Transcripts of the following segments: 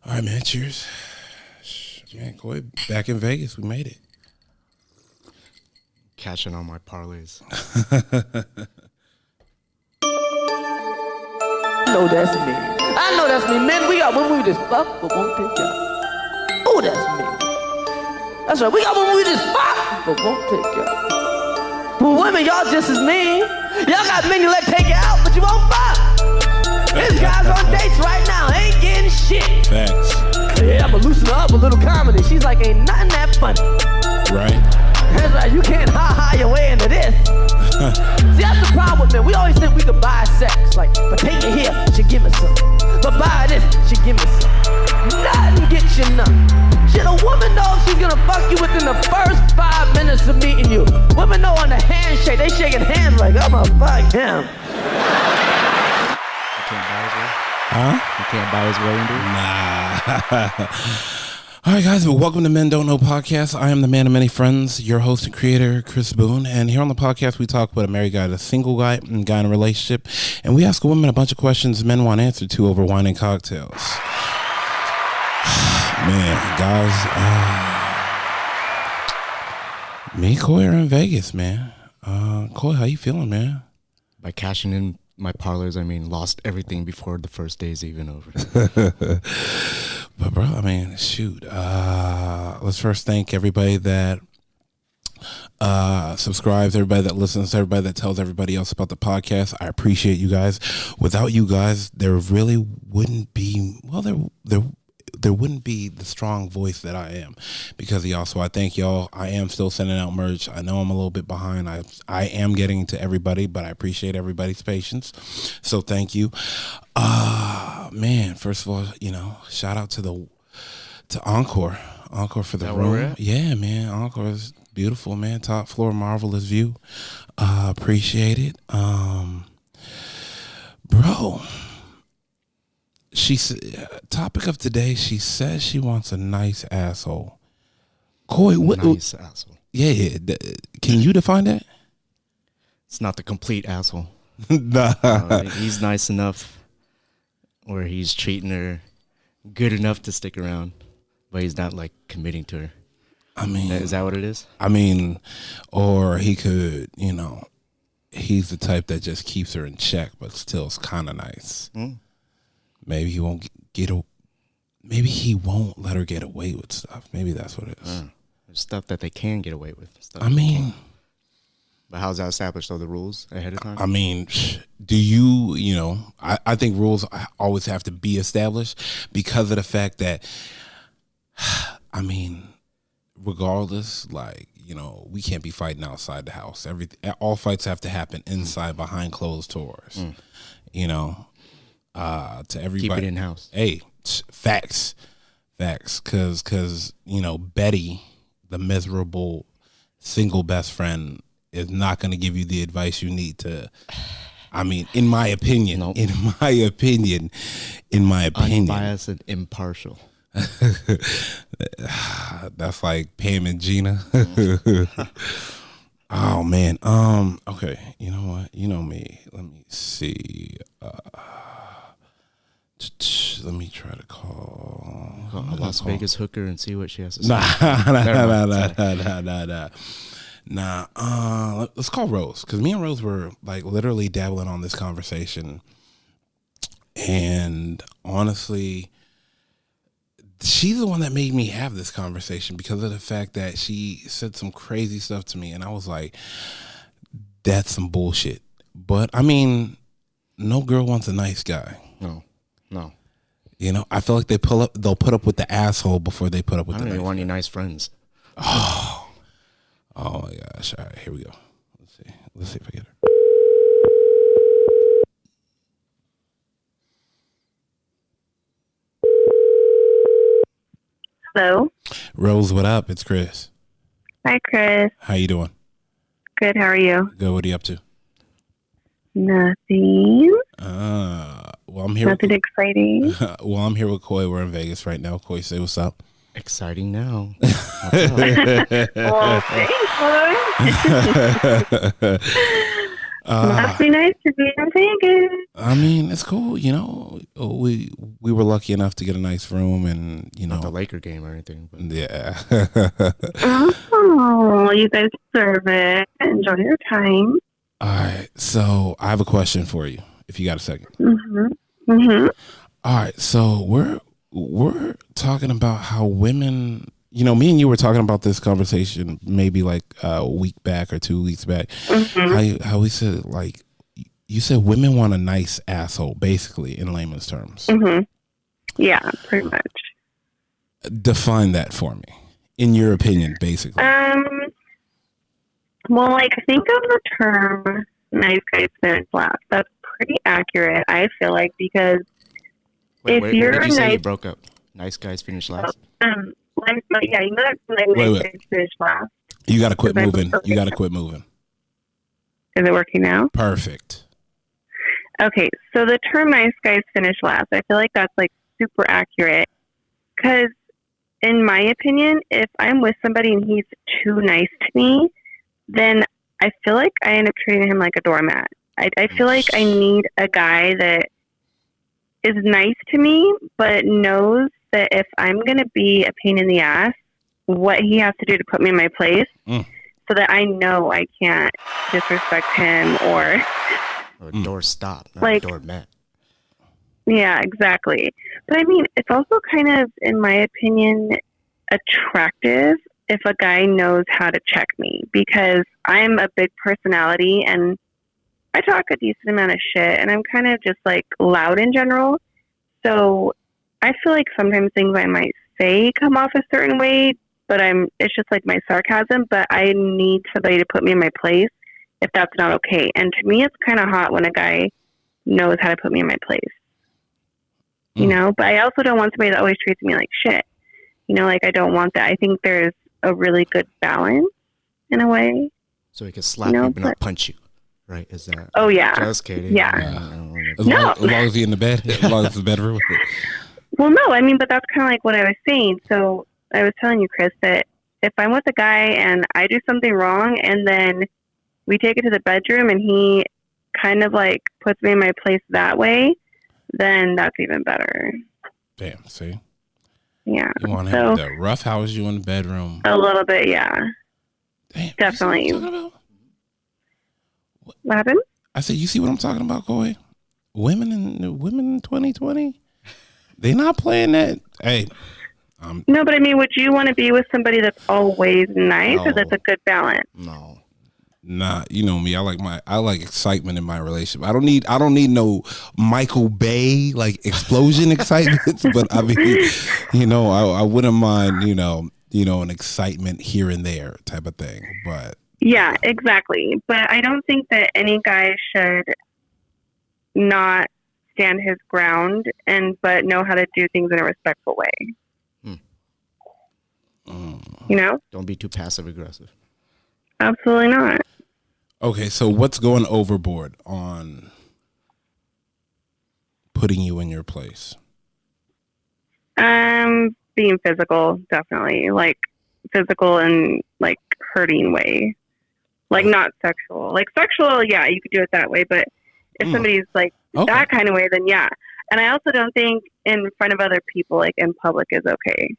All right, man. Cheers. Man, Coy, back in Vegas. We made it. Catching on my parlays. I know that's me. I know that's me. Men, we got when we just fuck, but won't take care. Oh, that's me. That's right. We got when we just fuck, but won't take care. But women, y'all just as mean. Y'all got men you let take you out, but you won't fuck. This guy's on dates right now, ain't getting shit. Facts. Yeah, I'ma loosen her up a little comedy. She's like, ain't nothing that funny. Right. That's right, you can't ha-ha your way into this. See, that's the problem with men. We always think we could buy sex. Like, but take it here, she give me some. But buy this, she give me some. Nothing gets you none. Shit, a woman knows she's gonna fuck you within the first 5 minutes of meeting you. Women know on the handshake, they shaking hands like, I'm gonna fuck him. You can't buy his way? Huh? You can't buy his way into it? Nah. All right, guys. Well, welcome to Men Don't Know Podcast. I am the man of many friends, your host and creator, Chris Boone. And here on the podcast, we talk about a married guy, a single guy, and a guy in a relationship. And we ask women a bunch of questions men want answered to over wine and cocktails. Man, guys. Me and Coy are in Vegas, man. Coy, how you feeling, man? By cashing in my parlays, I mean lost everything before the first day's even over. But bro, I mean, shoot. Let's first thank everybody that subscribes, everybody that listens, everybody that tells everybody else about the podcast. I appreciate you guys. Without you guys, there really wouldn't be. Well, there wouldn't be the strong voice that I am because of y'all. So I thank y'all. I am still sending out merch. I know I'm a little bit behind. I am getting to everybody, but I appreciate everybody's patience. So thank you. Man, first of all, shout out to Encore for the room. Yeah, man, Encore is beautiful, man. Top floor, marvelous view. Appreciate it. Bro. Topic of today, she says she wants a nice asshole. Coy, what? Nice asshole. Yeah. Can you define that? It's not the complete asshole. Nah. He's nice enough where he's treating her good enough to stick around, but he's not like committing to her. I mean, is that what it is? I mean, or he could, he's the type that just keeps her in check, but still is kind of nice. Maybe he won't maybe he won't let her get away with stuff. Maybe that's what it is. There's stuff that they can get away with. But how's that established, though, the rules ahead of time? I mean, do you, I think rules always have to be established because of the fact that, I mean, regardless, we can't be fighting outside the house. All fights have to happen inside behind closed doors, to everybody. Keep it in house. Hey, facts. Cause Betty, the miserable single best friend, is not going to give you the advice you need to. I mean, in my opinion, nope. in my opinion, Unbiased and impartial. That's like Pam and Gina. Oh man. Okay. You know what? You know me. Let me see. Let me try to call A Las Vegas hooker and see what she has to say. Nah. Let's call Rose, because me and Rose were like literally dabbling on this conversation, and honestly, she's the one that made me have this conversation because of the fact that she said some crazy stuff to me, and I was like, "That's some bullshit." But I mean, no girl wants a nice guy. No. I feel like they'll put up with the asshole before they put up with the nice guy. I don't want any nice friends. Oh my gosh. All right, here we go. Let's see if I get her. Hello. Rose, what up? It's Chris. Hi, Chris. How you doing? Good. How are you? Good. What are you up to? Nothing. Well, I'm here. Nothing exciting. Well, I'm here with Coy. We're in Vegas right now. Coy, say what's up. Exciting now. Well, thanks, Must be nice to be in Vegas. I mean, it's cool. You know, we were lucky enough to get a nice room, and you know, Not the Laker game or anything. But. yeah. Oh, you guys deserve it. Enjoy your time. All right. So I have a question for you, if you got a second. All right. So we're talking about how women. You know, me and you were talking about this conversation maybe like a week back or 2 weeks back. How we said, like, you said women want a nice asshole, basically, in layman's terms. Yeah, pretty much. Define that for me, in your opinion, basically. Well, like, think of the term nice guys finish last. That's pretty accurate, I feel like, because Wait, if you're what did you say nice, you broke up? Nice guys finish last? yeah, you know that's like nice guys finish last. You got to quit moving. You got to quit moving. Is it working now? Perfect. Okay, so the term nice guys finish last, I feel like that's like super accurate because in my opinion, if I'm with somebody and he's too nice to me, then I feel like I end up treating him like a doormat. I feel like I need a guy that is nice to me, but knows that if I'm going to be a pain in the ass, what he has to do to put me in my place so that I know I can't disrespect him or door stop, not like, door mat. Yeah, exactly. But I mean, it's also kind of, in my opinion, attractive if a guy knows how to check me because I'm a big personality and I talk a decent amount of shit and I'm kind of just like loud in general. So I feel like sometimes things I might say come off a certain way, but it's just like my sarcasm, but I need somebody to put me in my place if that's not okay. And to me, it's kind of hot when a guy knows how to put me in my place, you know, but I also don't want somebody that always treats me like shit. You know, like I don't want that. I think there's a really good balance in a way. So he can slap you but not punch you, right? Is that? Oh, yeah. Just kidding. Yeah. As long as he's in the bed, as long as it's the bedroom. Well, no, I mean, but that's kind of like what I was saying. So I was telling you, Chris, that if I'm with a guy and I do something wrong and then we take it to the bedroom and he kind of like puts me in my place that way, then that's even better. Damn, see? Yeah. You want him to rough house you in the bedroom. A little bit, yeah. Damn, definitely. What happened? I said, you see what I'm talking about, Koi? Women in 2020, they not playing that. Hey. No, but I mean, would you want to be with somebody that's always nice or that's a good balance? No. Nah, you know me. I like excitement in my relationship. I don't need no Michael Bay like explosion excitement. But I mean, you know, I wouldn't mind, you know, an excitement here and there type of thing. But yeah, exactly. But I don't think that any guy should not stand his ground but know how to do things in a respectful way. You know? Don't be too passive aggressive. Absolutely not. Okay, so what's going overboard on putting you in your place? Being physical, definitely. Like physical and like hurting way. Like not sexual. Like sexual, yeah, you could do it that way, but if somebody's like that kind of way, then yeah. And I also don't think in front of other people, like in public, is okay.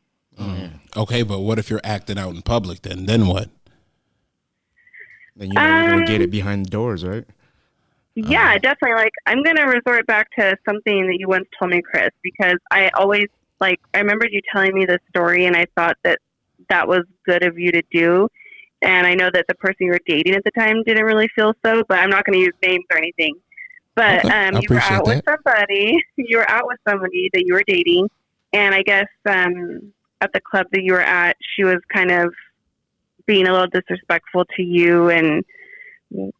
Okay, but what if you're acting out in public then? Then what? Then you know you're going to get it behind the doors, right? Yeah, definitely. Like, I'm going to resort back to something that you once told me, Chris, because I always, like, I remember you telling me this story, and I thought that was good of you to do. And I know that the person you were dating at the time didn't really feel so, but I'm not going to use names or anything. But you were out with somebody. You were out with somebody that you were dating, and I guess at the club that you were at, she was kind of being a little disrespectful to you, and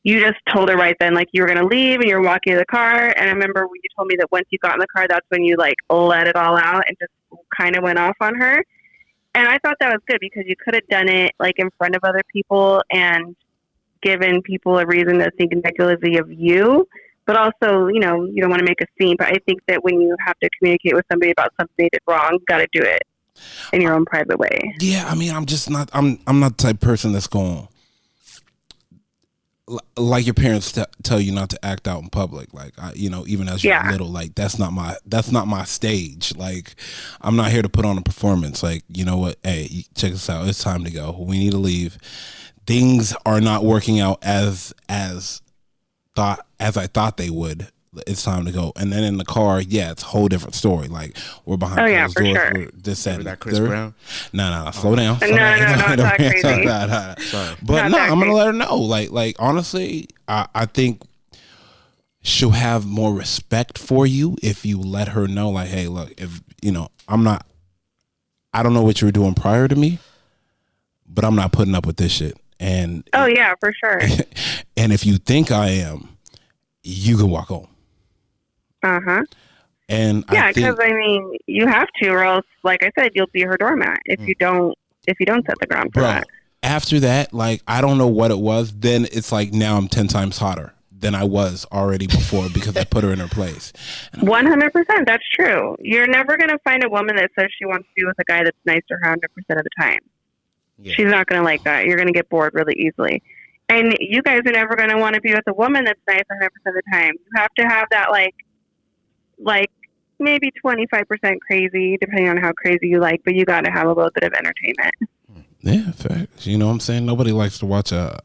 you just told her right then, like, you were going to leave and you were walking to the car. And I remember when you told me that once you got in the car, that's when you like let it all out and just kind of went off on her. And I thought that was good because you could have done it like in front of other people and given people a reason to think negatively of you, but also, you know, you don't want to make a scene. But I think that when you have to communicate with somebody about something they did wrong, you got to do it in your own private way. Yeah, I mean, I'm not the type of person that's going, like your parents tell you not to act out in public. Like, even as you're little, like that's not my stage. Like, I'm not here to put on a performance. Like, you know what? Hey, check this out. It's time to go. We need to leave. Things are not working out as I thought they would. It's time to go. And then in the car, it's a whole different story. Like, we're behind closed doors. Sure. We're this and that Chris Brown? No, slow down. No, not that crazy. Sorry. But I'm gonna let her know. Like honestly, I think she'll have more respect for you if you let her know. Like, hey, look, if I don't know what you were doing prior to me, but I'm not putting up with this shit. And for sure. And if you think I am, you can walk home. And because you have to, or else, like I said, you'll be her doormat if you don't set the ground for that. After that, like, I don't know what it was. Then it's like now I'm 10 times hotter than I was already before because I put her in her place. 100%, that's true. You're never gonna find a woman that says she wants to be with a guy that's nice to her 100% of the time. Yeah. She's not gonna like that. You're gonna get bored really easily. And you guys are never gonna want to be with a woman that's nice 100% of the time. You have to have that like maybe 25% crazy, depending on how crazy you like, but you got to have a little bit of entertainment. Yeah, facts. You know what I'm saying? Nobody likes to watch a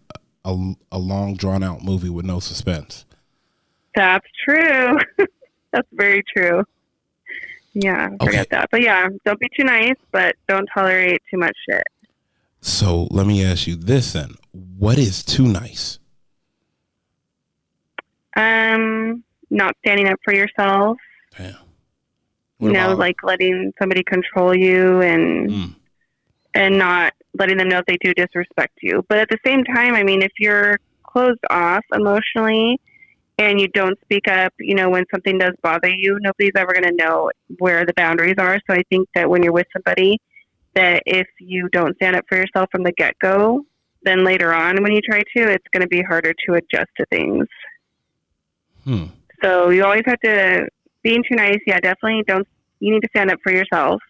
long, drawn-out movie with no suspense. That's true. That's very true. Yeah, forget that. But yeah, don't be too nice, but don't tolerate too much shit. So let me ask you this then. What is too nice? Not standing up for yourself. Damn. Like letting somebody control you and not letting them know if they do disrespect you. But at the same time, I mean, if you're closed off emotionally and you don't speak up, when something does bother you, nobody's ever going to know where the boundaries are. So I think that when you're with somebody, that if you don't stand up for yourself from the get-go, then later on when you try to, it's going to be harder to adjust to things. So you always have to, being too nice, definitely you need to stand up for yourself.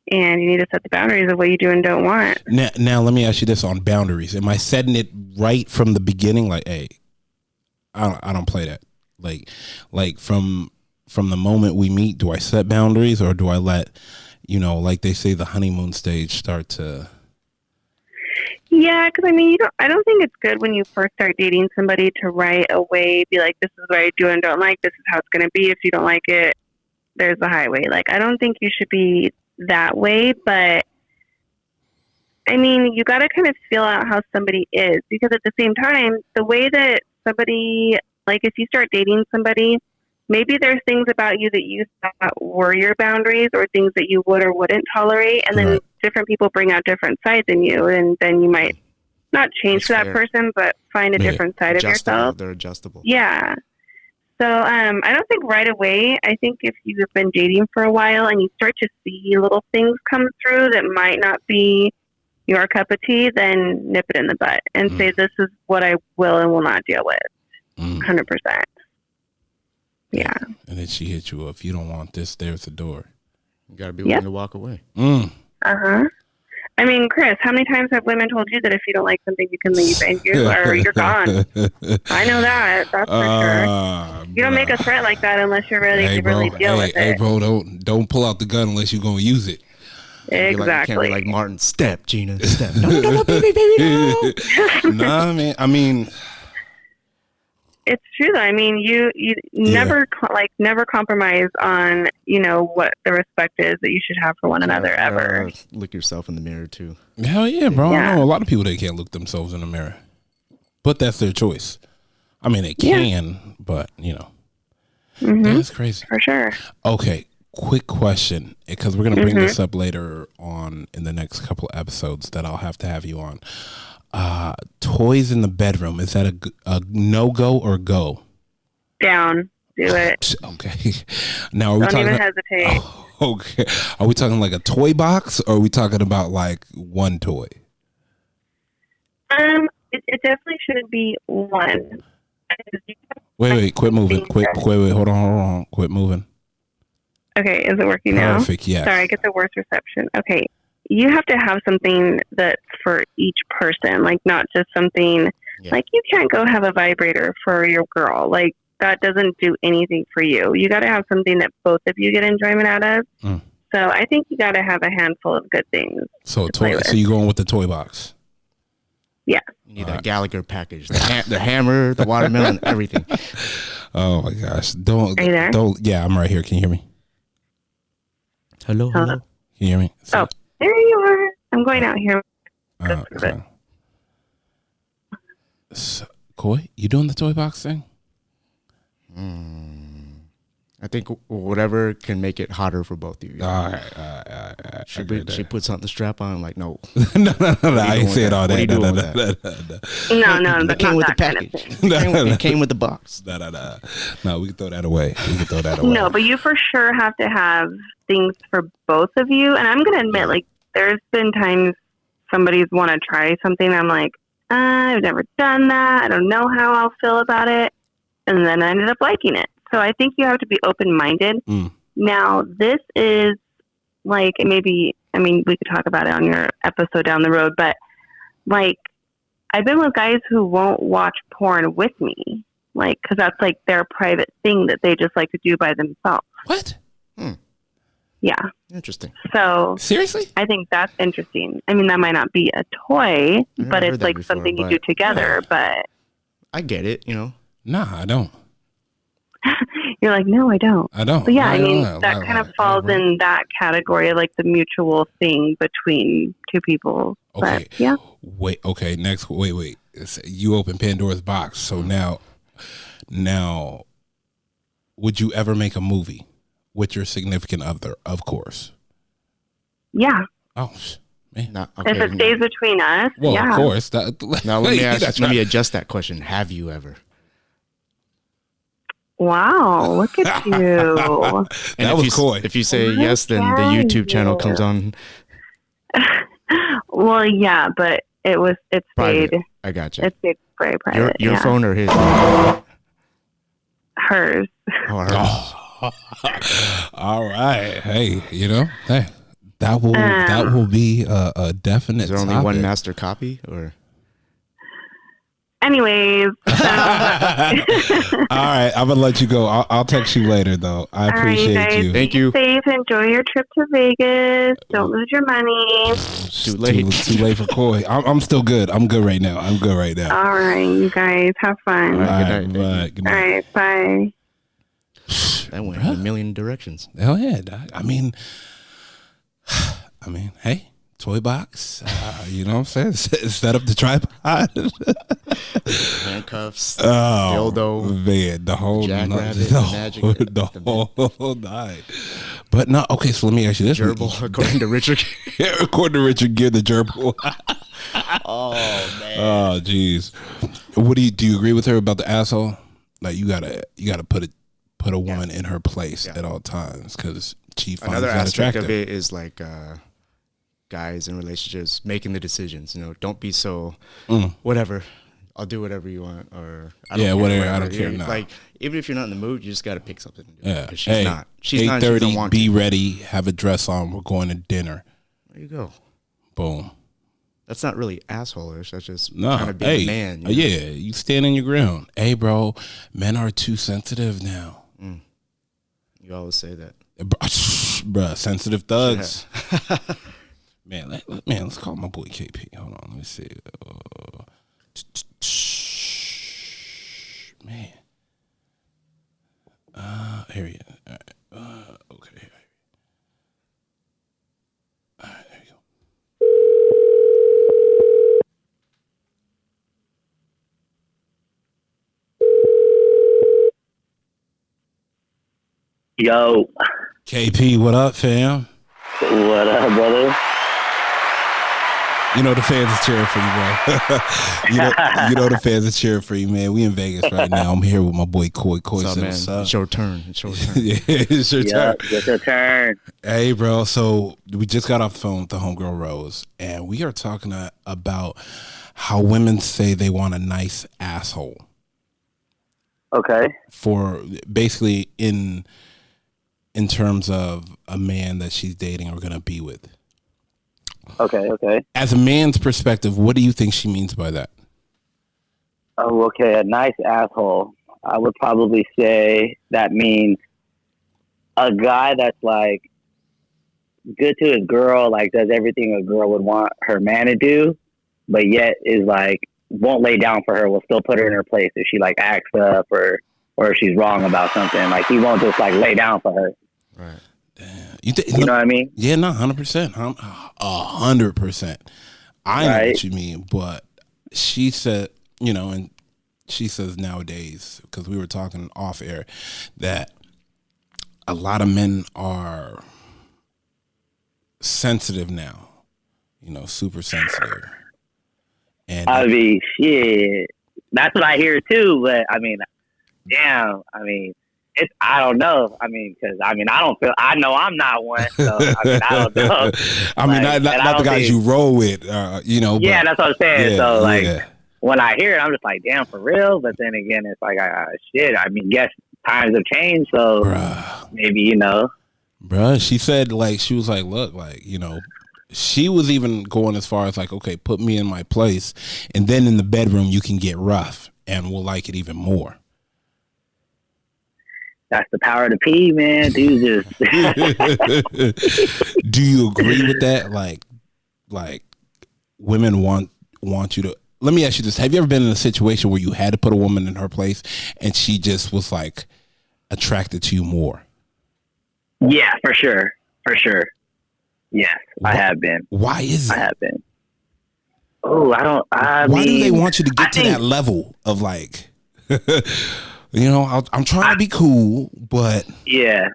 And you need to set the boundaries of what you do and don't want. Now let me ask you this on boundaries. Am I setting it right from the beginning? Like, hey, I don't play that. Like from the moment we meet, do I set boundaries or do I let, like they say, the honeymoon stage start to? Yeah, because I don't think it's good when you first start dating somebody to right away be like, this is what I do and don't like. This is how it's going to be. If you don't like it, there's the highway. Like, I don't think you should be that way, but you got to kind of feel out how somebody is, because at the same time, the way that somebody, like, if you start dating somebody, maybe there's things about you that you thought were your boundaries or things that you would or wouldn't tolerate, and then different people bring out different sides in you, and then you might not change for that person, but find a different side of yourself. They're adjustable. Yeah. So I don't think right away. I think if you've been dating for a while and you start to see little things come through that might not be your cup of tea, then nip it in the butt and say, this is what I will and will not deal with. 100%. Yeah. And then she hit you up. If you don't want this, there's the door. You got to be willing to walk away. Chris, how many times have women told you that if you don't like something, you can leave and you're gone? I know that. That's for sure. You don't make a threat like that unless you're ready to really deal with it. Hey, bro, don't pull out the gun unless you're going to use it. Exactly. You can't be like Martin. Step, Gina. Step. No, baby, no. No, I mean, it's true though. You never never compromise on what the respect is that you should have for one another ever. Look yourself in the mirror too. Hell yeah, bro. Yeah. I know a lot of people that can't look themselves in the mirror, but that's their choice. They can, but that's crazy for sure. Okay, quick question, because we're gonna bring this up later on in the next couple of episodes that I'll have to have you on. Toys in the bedroom, is that a no-go or go? Down. Do it. Okay. Now, are we Don't talking even hesitate. Okay. Are we talking like a toy box, or are we talking about like one toy? It definitely shouldn't be one. Wait, quit moving. Wait, hold on. Quit moving. Okay, is it working now? Perfect, yes. Sorry, I get the worst reception. Okay. You have to have something that's for each person, like not just something Yeah. Like, you can't go have a vibrator for your girl. Like, that doesn't do anything for you. You got to have something that both of you get enjoyment out of. Mm. So I think you got to have a handful of good things. So to play with. so you going with the toy box? Yeah. You need that Gallagher package, the hammer, the watermelon, everything. Oh my gosh! Don't. Are you there? Don't. Yeah, I'm right here. Can you hear me? Hello. Can you hear me? Oh, there you are. I'm going out here. Okay. So, Coy, you doing the toy box thing? I think whatever can make it hotter for both of you. All right. She puts on the strap on. I'm like, no. no, I ain't saying all What are you that. doing with that? No, It but came not with the that kind of package. thing. It came with the box. No, we can throw that away. No, but you for sure have to have things for both of you. And I'm going to admit, like, there's been times somebody's want to try something. I'm like, I've never done that. I don't know how I'll feel about it. And then I ended up liking it. So I think you have to be open-minded. Now, this is like, maybe, I mean, we could talk about it on your episode down the road, but like, I've been with guys who won't watch porn with me, like, because that's like their private thing that they just like to do by themselves. What? Yeah. Interesting. So Seriously? I think that's interesting. I mean, that might not be a toy, but heard it's that like before, something you but- do together. But I get it, you know. Nah, I don't. you're like, no, I don't. But yeah, I mean, that kind of falls in that category, like the mutual thing between two people. Okay. But, yeah. Wait. Okay. Next. Wait. You open Pandora's box. So now, would you ever make a movie with your significant other? Of course. Yeah. Oh man. If it stays between us, Well, yeah. of course. Now let me adjust that question. Have you ever? Wow, look at you. And that was coy. If you say yes, then the YouTube channel comes on Well, yeah, but it private. stayed. I got you. It stayed very private. Your yeah. phone or his? Hers. Oh, hers. All right. Hey, that will be a definite. Is there only one master copy, or? Anyways. All right, I'm gonna let you go. I'll text you later, though. I appreciate you. Thank you. Safe. Enjoy your trip to Vegas. Don't lose your money. Too late. Too late for Coy. I'm still good. I'm good right now. All right, you guys have fun. All right, Good night. good All night. right, bye. That went in a million directions. Hell yeah. I mean, hey, toy box. You know what I'm saying? Set up the tripod. Handcuffs. Dildo. Man, the whole Jackrabbit, the whole night. But no, okay, so let me ask you this. Gerbil, according to Richard. According to Richard Gere, the gerbil. Oh man. Oh jeez. What do you agree with her about the asshole? Like you gotta put a woman in her place at all times because she finds Another that aspect attractive. of it is like guys in relationships making the decisions. Don't be so whatever. I'll do whatever you want, or I don't care, whatever. I don't care. No. Like even if you're not in the mood, you just got to pick something to do. Yeah. 'Cause she's not. She's not. 8:30. She don't want Be to. ready. Have a dress on. We're going to dinner. There you go. Boom. That's not really asshole-ish. That's just No, trying to be a man. You know? Yeah, you stand in your ground. Hey, bro, men are too sensitive now. You always say that. Bruh, sensitive thugs. Man, let's call my boy KP. Hold on, let me see. Man. Here he is. All right. Okay. All right, there you go. Yo, KP, what up, fam? what up, brother? You know the fans are cheering for you, bro. you know the fans are cheering for you, man. We in Vegas right now. I'm here with my boy Coy. What's up, man? It's your turn. It's your turn. Yeah, it's your turn. It's your turn. Hey, bro. So we just got off the phone with the homegirl Rose, and we are talking about how women say they want a nice asshole Okay. for basically in terms of a man that she's dating or gonna be with. Okay. As a man's perspective, what do you think she means by that? Oh, okay. A nice asshole. I would probably say that means a guy that's like good to his girl, like does everything a girl would want her man to do, but yet is like won't lay down for her, will still put her in her place if she like acts up or if she's wrong about something. Like he won't just like lay down for her. Right. Damn. You know what I mean? Yeah, no, 100%. 100%. I know Right. what you mean, but she said, you know, and she says nowadays, because we were talking off air, that a lot of men are sensitive now, you know, super sensitive. And I mean, shit. That's what I hear too. But I mean, damn. I mean, I don't know. I mean, because I don't feel. I know I'm not one. So I mean, I don't know. I mean, Like, not the guys you roll with, you know. Yeah, but, that's what I'm saying. yeah, So like, yeah. when I hear it, I'm just like, damn, for real. But then again, it's like, shit. I mean, yes, times have changed. So Bruh. maybe you know. Bruh, she said, like, she was like, look, like, you know, she was even going as far as like, okay, put me in my place, and then in the bedroom you can get rough, and we'll like it even more. That's the power of the P, man. Dude, just Do you agree with that? Like, women want you to. Let me ask you this: have you ever been in a situation where you had to put a woman in her place, and she just was like attracted to you more? yeah, for sure. Yes, I have been. Why is it? I have been. Oh, Why do they want you to get to that level of like, you know, I'm trying to be cool, but yeah.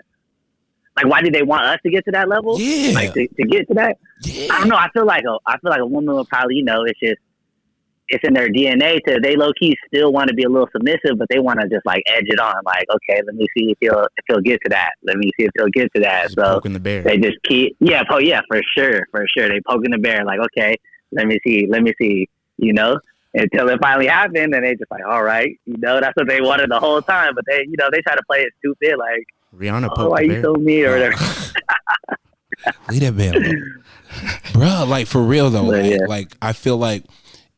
Like, why do they want us to get to that level? Yeah. Like to get to that. yeah, I don't know. I feel like a woman will probably, you know, it's in their DNA to they low key still want to be a little submissive, but they want to just like edge it on. Like, okay, let me see if he'll get to that. Let me see if he'll get to that. Just So poking the bear. they just keep, for sure. They poking the bear. Like, okay, let me see, you know, until it finally happened, and they just like, all right, you know, that's what they wanted the whole time. But they, you know, they try to play it stupid, like, Rihanna oh, poked why the you bear. so mean or whatever. leave that man alone, bro. Like for real though, But, yeah. like I feel like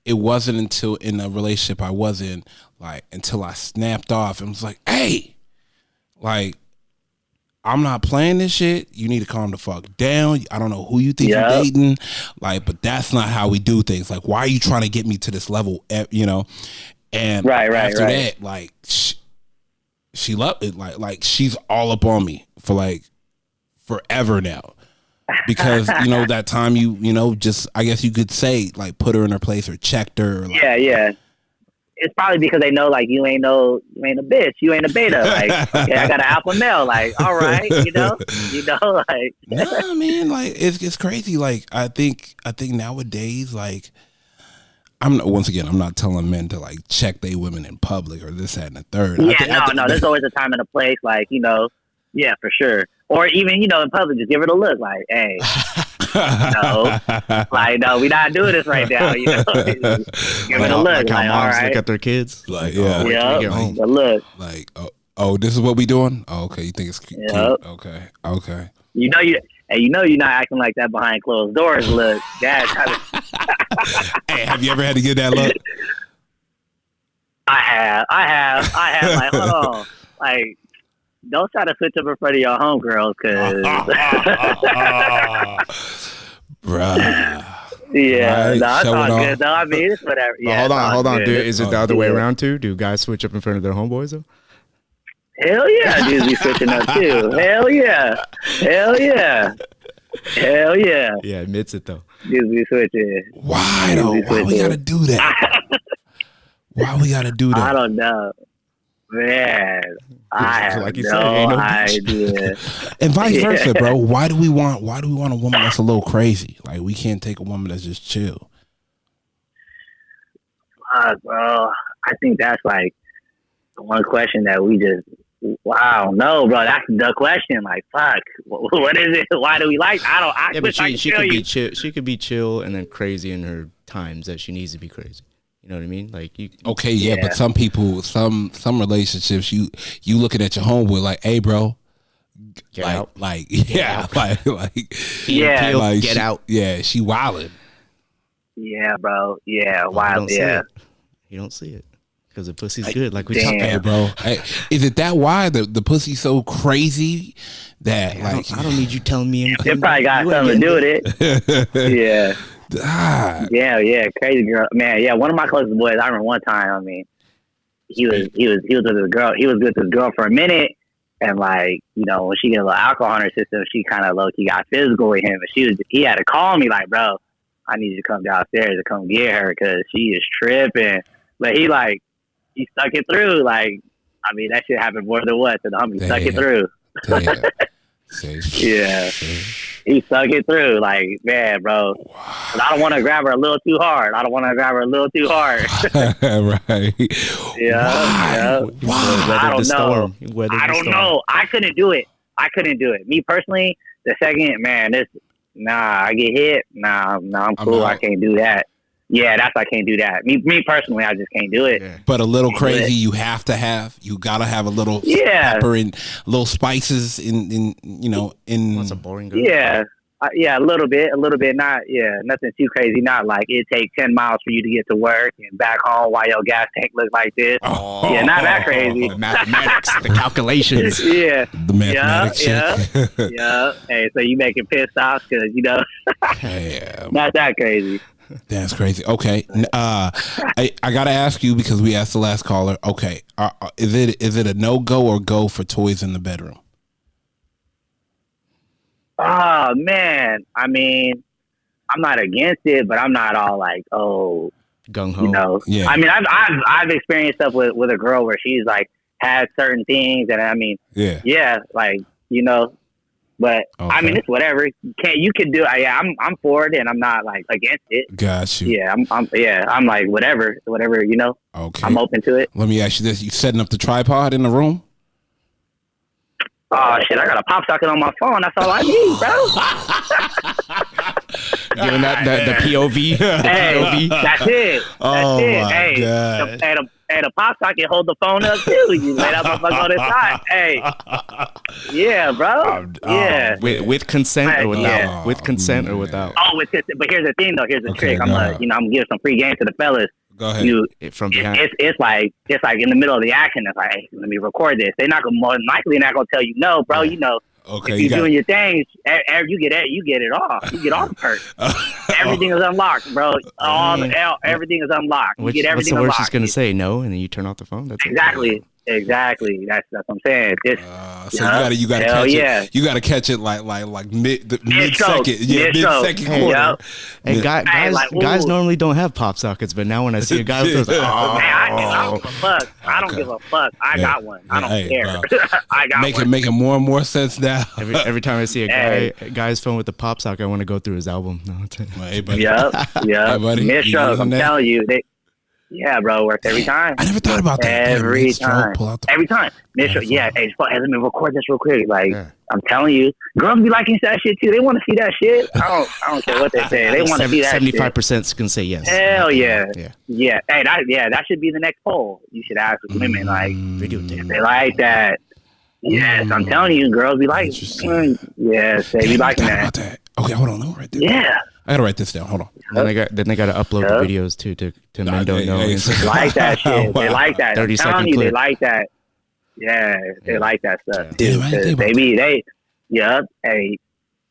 it wasn't until in a relationship I was in, like until I snapped off and was like, hey, like I'm not playing this shit. You need to calm the fuck down. I don't know who you think Yep. you're dating, like, but that's not how we do things. Like, why are you trying to get me to this level? You know, and Right, after right. that, like, she loved it. Like she's all up on me for like forever now. Because you know that time you know just I guess you could say like put her in her place or checked her. Or, like, Yeah. It's probably because they know like you ain't a bitch, you ain't a beta. Like, okay, I got an alpha male. Like, all right, you know, like. Nah, man, like it's crazy. Like I think nowadays, like I'm not telling men to like check they women in public or this, that, and the third. Yeah, no. There's always a time and a place. Like, you know, yeah, for sure. Or even, you know, in public, just give it a look. Like, hey, no, like, no, we not doing this right now. You know, give it a look. Like how Like, all moms right, look at their kids. Like, Oh, yeah. wait till yeah, we get home. a look. Like oh, this is what we doing. Oh, okay, you think it's cute? Yep. Okay. You know you're not acting like that behind closed doors. Look, Dad. Hey, have you ever had to get that look? I have. Like, hold on. Like, don't try to switch up in front of your homegirls, cause Bruh. yeah, Right, no, it's showing all off. good. No, I mean, it's whatever. But Yeah, hold on, good. dude. Is it the Oh, other way yeah. around too? Do guys switch up in front of their homeboys though? Hell yeah, dudes be switching up too. Hell yeah. Yeah, admits it though. Dudes be switching. Why though? Why we gotta do that? Why we gotta do I that? don't know, man. I have Like you no, said, ain't no bitch. idea. And vice Yeah. versa, bro. Why do we want a woman that's a little crazy? Like we can't take a woman that's just chill. Fuck, bro. I think that's like the one question that we just. Wow, no, bro. That's the question. Like, fuck. What is it? Why do we like? I Yeah, but wish I she could tell could be you. chill. She could be chill and then crazy in her times that she needs to be crazy. You know what I mean? Like you. Okay, yeah, Yeah. but some people, some relationships, you looking at your homeboy like, hey, bro, Get like, out. like, yeah, like, Yeah. Peel, like, get she- out. Yeah, she wildin'. Yeah, bro. Yeah, You wild. don't see Yeah. it. You don't see it. because the pussy's good. Like we damn. talked Hey, about. bro. Hey, is it that why the pussy's so crazy that like I don't need you telling me anything. It probably got You ain't something to do getting with it. Yeah. ah, Yeah, crazy girl, man. Yeah, one of my closest boys. I remember one time. I mean, he was with this girl. He was with this girl for a minute, and like, you know, when she get a little alcohol in her system, she kind of low key got physical with him, and he had to call me like, bro, I need you to come downstairs to come get her because she is tripping. But he stuck it through. Like, I mean, that shit happened more than once, and the homie stuck it through. Yeah. He stuck it through, like, man, bro. Wow. But I don't want to grab her a little too hard. Right. Yeah. Wow. I don't know. I couldn't do it. Me personally, the second, man, I get hit. Nah, I'm cool. I can't do that. Yeah, I can't do that. Me personally, I just can't do it. Yeah. But a little crazy, you gotta have a little pepper and little spices in What's a boring girl? Yeah. A little bit, not, nothing too crazy. Not like it take 10 miles for you to get to work and back home while your gas tank looks like this. Oh, yeah, not that crazy. The mathematics, the calculations. Yeah. The mathematics. Yeah. Hey, so you making pit stops because, not that crazy. That's crazy. Okay. I got to ask you because we asked the last caller. Okay. Is it a no-go or go for toys in the bedroom? Oh, man. I mean, I'm not against it, but I'm not all like, oh, gung-ho. Yeah. I mean, I've experienced stuff with a girl where she's like had certain things, and I mean, like, but I mean, it's whatever. You can do it. Yeah, I'm for it, and I'm not like against it. Got you. Yeah, I'm like whatever. Okay. I'm open to it. Let me ask you this: you setting up the tripod in the room? Oh shit! I got a pop socket on my phone. That's all I need, bro. Giving that the POV. Hey, that's it. Oh my hey, God. The pop socket hold the phone up too. You lay that motherfucker on the side. Hey, yeah, bro. Yeah, with consent or without? Yeah. With consent or without? Oh, with consent. But here's the thing, though. Here's the trick. I'm gonna give some free game to the fellas. Go ahead. From behind. It's like in the middle of the action. It's like, hey, let me record this. They're not gonna more than likely not gonna tell you no, bro. Yeah. Okay, if you're doing your things, you get it off. You get all the perks. Everything is unlocked, bro. Everything is unlocked. You get everything what's the worst unlocked. she's gonna say? No, and then you turn off the phone. That's exactly. It. Exactly. That's what I'm saying. So you gotta catch it. You gotta catch it like mid second. Yeah, mid second quarter. And guys normally don't have pop sockets, but now when I see a guy with those, I don't give a fuck. I don't give a fuck. I got one. I don't care. I got one. Making more and more sense now. Every time I see a guy's phone with a pop socket, I want to go through his album. Hey, buddy. Yep. Hey, buddy. Mid-stroke, I'm telling you. Yeah, bro, works every time. I never thought about that. Every time. Mid-stroke, hey, let me record this real quick. Like, I'm telling you, girls be liking that shit too. They want to see that shit. I don't care what they say. They want to see that 75% can say yes. Hell yeah. Yeah. Hey, that should be the next poll. You should ask women, like, if they like that. Yes, I'm telling you, girls be like, yes, they be liking that. Okay, hold on, right there. Yeah. I gotta write this down. Hold on. Then they gotta upload the videos too to men don't know. They like that shit. They like that. 30 second clip. They like that. Yeah, they like that stuff. Damn, Hey,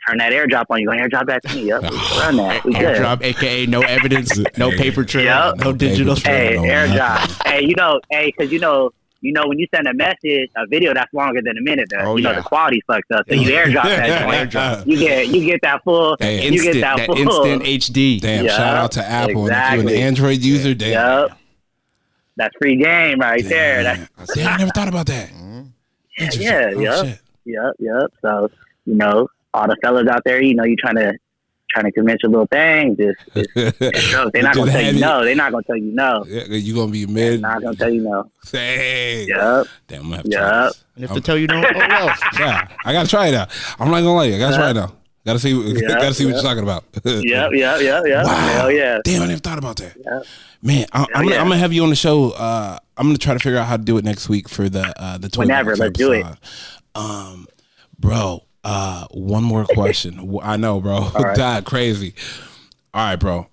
turn that airdrop on. You gonna airdrop that to me? Yep. Run that. We good. Airdrop, aka no evidence, no paper trail, no digital. Hey, airdrop. Hey, because when you send a message, a video that's longer than a minute, the quality's fucked up. So you airdrop that joint. You get that full. Instant HD. Damn! Shout out to Apple. Exactly. And if you're an Android user, damn. Yep. That's free game right there. I never thought about that. Yep. So all the fellas out there, you trying to convince your little thing. They're not gonna tell you no. They're not gonna tell you no. You gonna be mid. They're not gonna tell you no. Hey. Yep. Damn, I'm gonna have to try this. And if they tell you no, oh well. Yeah, I gotta try it out. I'm not gonna lie, I gotta try it out. Gotta see what you're talking about. Yep. Wow. Hell yeah. Damn, I never thought about that. Yep. Man, I'm gonna have you on the show. I'm gonna try to figure out how to do it next week for the whenever. Let's do it. Bro. One more question. I know, bro. Right. God, crazy. All right, bro.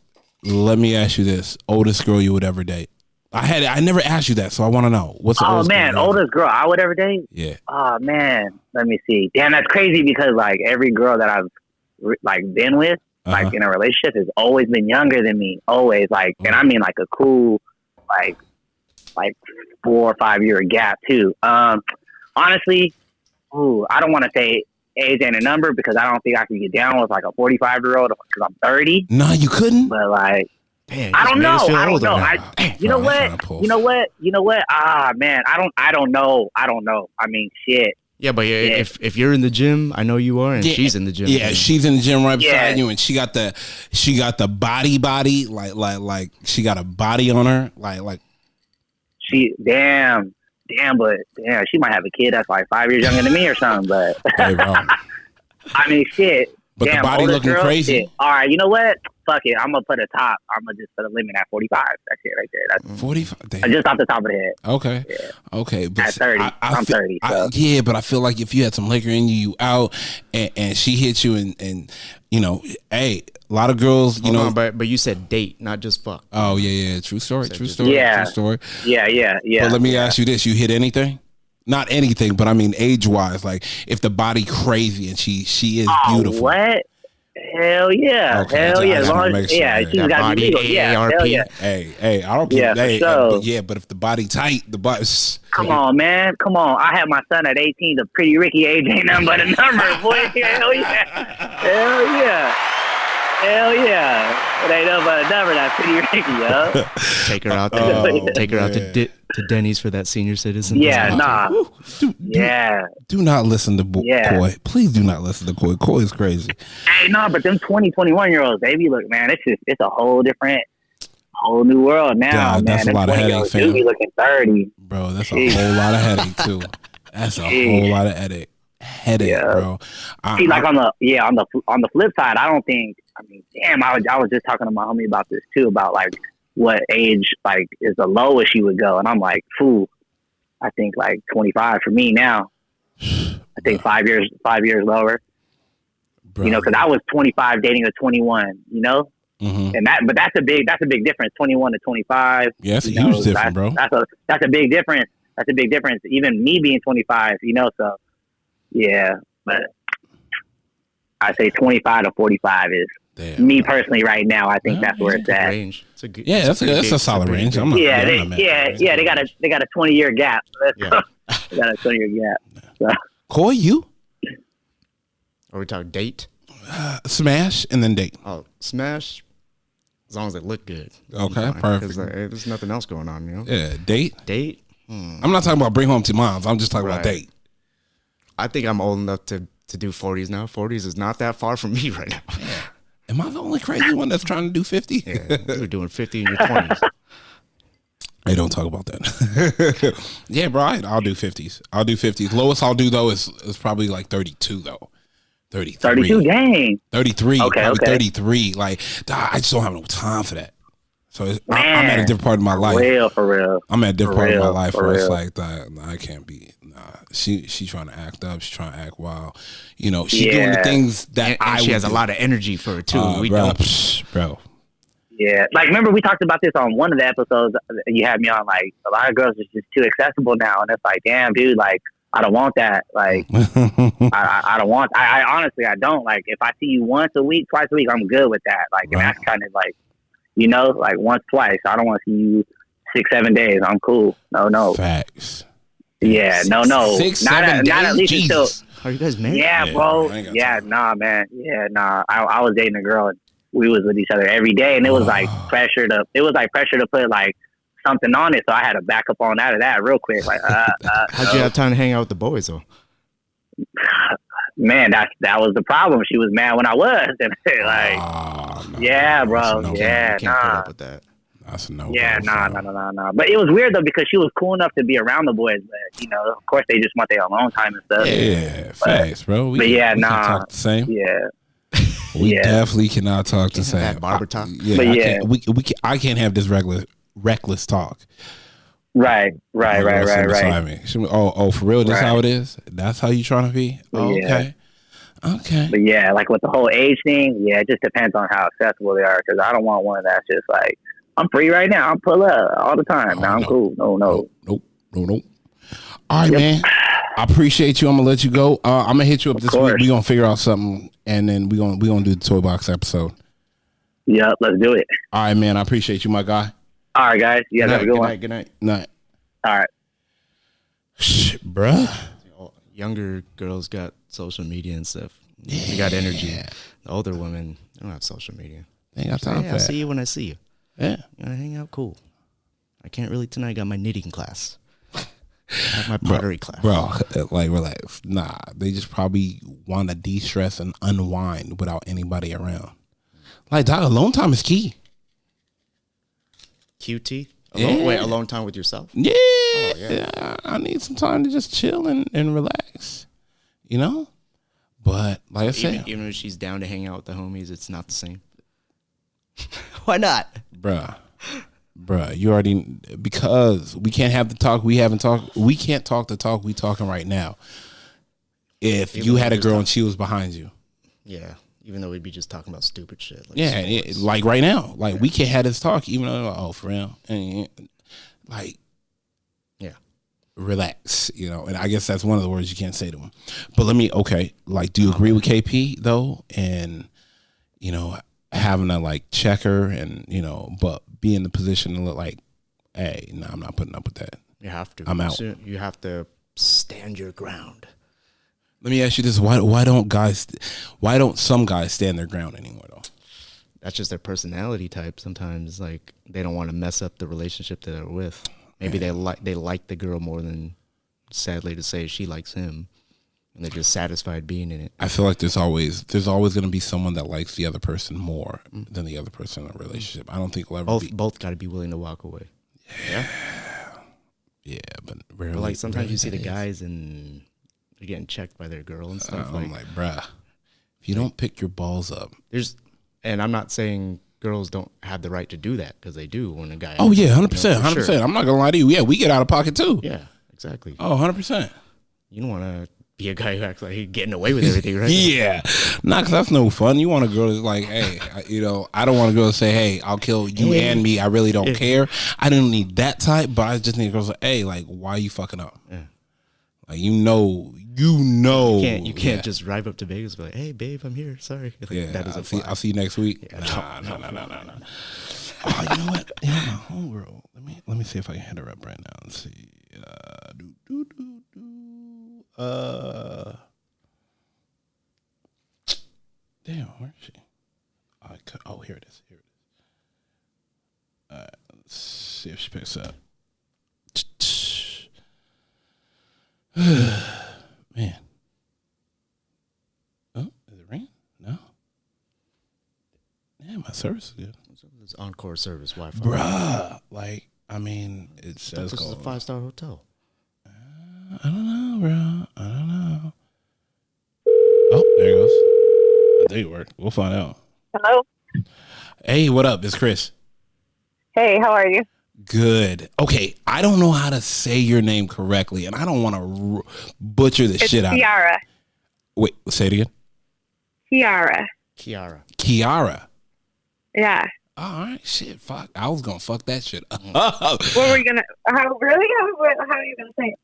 Let me ask you this: oldest girl you would ever date? I never asked you that, so I want to know. What's the oldest man, girl? oldest girl I would ever date? Yeah. Oh man, let me see. Damn, that's crazy because like every girl that I've like been with, like in a relationship, has always been younger than me. Always like, and I mean like a cool, like 4 or 5 year gap too. Honestly, I don't want to say age ain't a number because I don't think I could get down with like a 45-year-old because I'm 30. No, you couldn't. But like, Damn, I don't know. I don't know. You know what? Ah, man, I don't know. I mean, shit. Yeah, but if you're in the gym, I know you are, and she's in the gym. Yeah, she's in the gym right beside you, and she got the body, like she got a body on her, like. She damn, she might have a kid that's like 5 years younger than me or something. But Hey, bro. I mean, shit. But damn, the body looking crazy. Shit. All right, you know what? Fuck it. I'm gonna put a top. I'm gonna just put a limit at 45. That's it right there. That's 45. Damn. Just off the top of the head. Okay. Yeah. Okay. But at 30, I'm 30. So. Yeah, but I feel like if you had some liquor in you out, and she hit you, and you know, hey, a lot of girls, you know, but you said date, not just fuck. Oh yeah. True story. Yeah. True story. Yeah. But let me ask you this: you hit anything? Not anything, but I mean age wise. Like if the body crazy and she is beautiful. What? Hell yeah. Okay, hell yeah. As long as, sure, she's got to be legal. Yeah, hell yeah. Hey, I don't Yeah, hey, for sure. but if the body tight, the body. Come on, man. Come on. I had my son at 18. The pretty Ricky age ain't nothing but a number, boy. Hell yeah. Hell yeah. Hell yeah. It ain't nothing but a number, that pretty Ricky, yo. Take her out to Denny's for that senior citizen. Yeah, nah. Do not listen to Coy. Please do not listen to Coy. Coy is crazy. Hey, no, but them 20, 21-year-olds, baby, look, man, it's a whole new world now, man. That's a lot of headache, fam. You be looking 30. Bro, that's a whole lot of headache, too. That's a whole lot of headache, bro. See, like on the flip side, I don't think. I mean, damn, I was just talking to my homie about this too, about like what age like is the lowest you would go, and I'm like, fool, I think like 25 for me now. I think 5 years lower. Bro. You know, because I was 25 dating a 21. You know, and that's a big difference. 21 to 25. Yeah, that's a huge difference, bro. That's a big difference. That's a big difference. Even me being 25, you know, so yeah, but I say 25 to 45 is me personally right now. I think that's where it's at. Range. It's a good, that's a solid range. I'm not, they got a 20-year gap. They got a 20-year gap. So. Coy, you? Are we talking date? Smash and then date. Oh, smash. As long as they look good. Okay, perfect. Because there's nothing else going on, you know. Yeah, date. I'm not talking about bring home to moms. I'm just talking about date. I think I'm old enough to do 40s now. 40s is not that far from me right now. Am I the only crazy one that's trying to do 50? Yeah, you're doing 50 in your 20s. Hey, don't talk about that. Yeah, bro, I'll do 50s. I'll do 50s. Lowest I'll do, though, is probably like 32, though. 33. 32, dang. 33. Okay. 33. Like, I just don't have no time for that. So I'm at a different part of my life. For real. I'm at a different part of my life where it's like that. I can't be. She trying to act up. She's trying to act wild. You know, she doing the things that and she has a lot of energy for it too. We don't, bro. Yeah, like remember we talked about this on one of the episodes you had me on. Like a lot of girls are just too accessible now, and it's like, damn, dude, like I don't want that. Like I don't want. I honestly I don't. Like if I see you once a week, twice a week, I'm good with that. Like and that's kind of like. You know, like once, twice. I don't want to see you 6-7 days. I'm cool. No. Facts. Yeah, no. 6-7 days. Not at least until. Are you guys married? Yeah, bro. Yeah, nah, man. Yeah, nah. I was dating a girl and we was with each other every day, and it was like pressure to. It was like pressure to put like something on it, so I had to back up on out of that real quick. Like, how'd you have time to hang out with the boys though? Man, that was the problem. She was mad when I was. And like, yeah, bro. Yeah, can't put up with that. That's no. Yeah, nah. But it was weird though because she was cool enough to be around the boys, but you know, of course, they just want their own time and stuff. Yeah, facts, bro. But yeah, we can't talk the same. Yeah. We definitely cannot talk the same. That barber talk. I can't have this reckless talk. Right. Oh, for real? That's how it is? That's how you trying to be? Oh, okay. But yeah, like with the whole age thing, it just depends on how accessible they are, because I don't want one that's just like I'm free right now. I'll pull up all the time. Oh, now I'm cool. No. Nope. All right, man. I appreciate you. I'm gonna let you go. I'm gonna hit you up this week. We're gonna figure out something, and then we're gonna do the toy box episode. Yep, let's do it. All right, man. I appreciate you, my guy. All right, guys. You guys have a good one. Good night. Night. All right. Shit, bruh. Younger girls got social media and stuff. They got energy. The older women, they don't have social media. They ain't got time for I'll that. see you when I see you. Yeah. You want to hang out? Cool. I can't really tonight. I got my knitting class. I have my pottery class. Bro, like, relax. Nah, they just probably want to de-stress and unwind without anybody around. Like, dog, alone time is key. QT? Yeah. Wait, alone time with yourself? Yeah. Oh, yeah. Yeah. I need some time to just chill and relax. You know? But, like I said. Even if she's down to hang out with the homies, it's not the same. Why not? Bruh, you already, because we can't have the talk we haven't talked. We can't talk the talk we talking right now. If you had a girl and she was behind you. Yeah. Even though we'd be just talking about stupid shit. Like like right now. Like, we can't have this talk, even though, oh, for real. Like, yeah. Relax, you know. And I guess that's one of the words you can't say to him. But like, do you agree with KP, though? And, you know, having to, like, check her and, you know, but be in the position to look like, hey, no, I'm not putting up with that. You have to. I'm out. You have to stand your ground. Let me ask you this: why don't some guys stand their ground anymore, though? That's just their personality type. Sometimes, like, they don't want to mess up the relationship that they're with. Maybe they like the girl more than, sadly to say, she likes him, and they're just satisfied being in it. I feel like there's always going to be someone that likes the other person more than the other person in a relationship. I don't think we'll ever both got to be willing to walk away. Yeah, but rarely. But like sometimes you see the guys and they're getting checked by their girl and stuff. I'm like, bruh, if you don't pick your balls up, and I'm not saying girls don't have the right to do that, because they do when a guy. Oh yeah, 100%. Sure. I'm not gonna lie to you. Yeah, we get out of pocket too. Yeah, exactly. Oh, 100%. You don't want to be a guy who acts like he's getting away with everything, right? Yeah, because that's no fun. You want a girl that's like, hey, I don't want a girl to say, hey, I'll kill you and me. I really don't care. I don't need that type, but I just need girls like, hey, like, why are you fucking up? Yeah. Like, you know. You can't just drive up to Vegas and be like, hey, babe, I'm here. Sorry. Like, yeah, that I'll see you next week. Yeah, no. Oh, you know what? Yeah, my homegirl. Let me see if I can hit her up right now and see. Damn, where is she? Oh, here it is. All right, let's see if she picks up. Man. Oh, is it ringing? No. Yeah, my service is good. It's Encore service Wi-Fi. Bruh, like, I mean, it says this is a 5-star hotel. I don't know, bro. I don't know. Oh, there it goes. I think it worked. We'll find out. Hello. Hey, what up? It's Chris. Hey, how are you? Good. Okay, I don't know how to say your name correctly, and I don't want to butcher the shit out of it. Kiara. Wait, say it again. Kiara. Oh, Yeah. all right, shit, fuck. I was gonna fuck that shit up. What were you gonna? How are you gonna say it?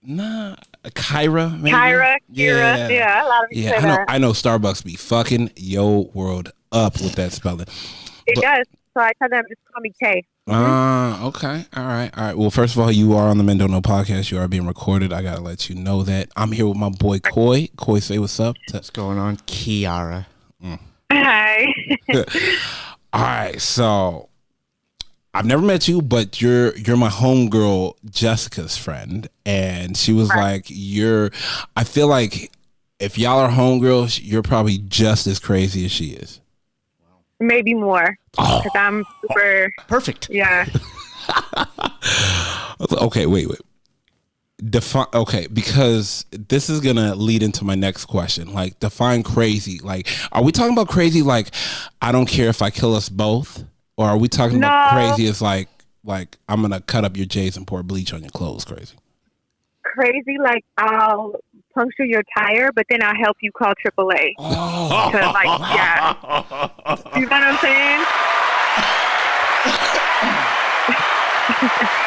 Nah, Kyra, maybe? Kira. Yeah, a lot of people say that. I know Starbucks be fucking yo world up with that spelling. It does. So I tell them just call me Kay. Okay. All right. Well, first of all, you are on the Men Don't Know podcast. You are being recorded. I gotta let you know that. I'm here with my boy Coy. Coy, say what's up. What's going on, Kiara? Hi. All right. So I've never met you, but you're my homegirl Jessica's friend, and she was like, I feel like if y'all are homegirls, you're probably just as crazy as she is. Maybe more. Because I'm super perfect. Yeah. Okay, wait. Define. Okay, because this is gonna lead into my next question. Like, define crazy. Like, are we talking about crazy? Like, I don't care if I kill us both, or are we talking about crazy as like I'm gonna cut up your J's and pour bleach on your clothes? Crazy, like I'll puncture your tire, but then I'll help you call AAA. Yeah. You know what I'm saying?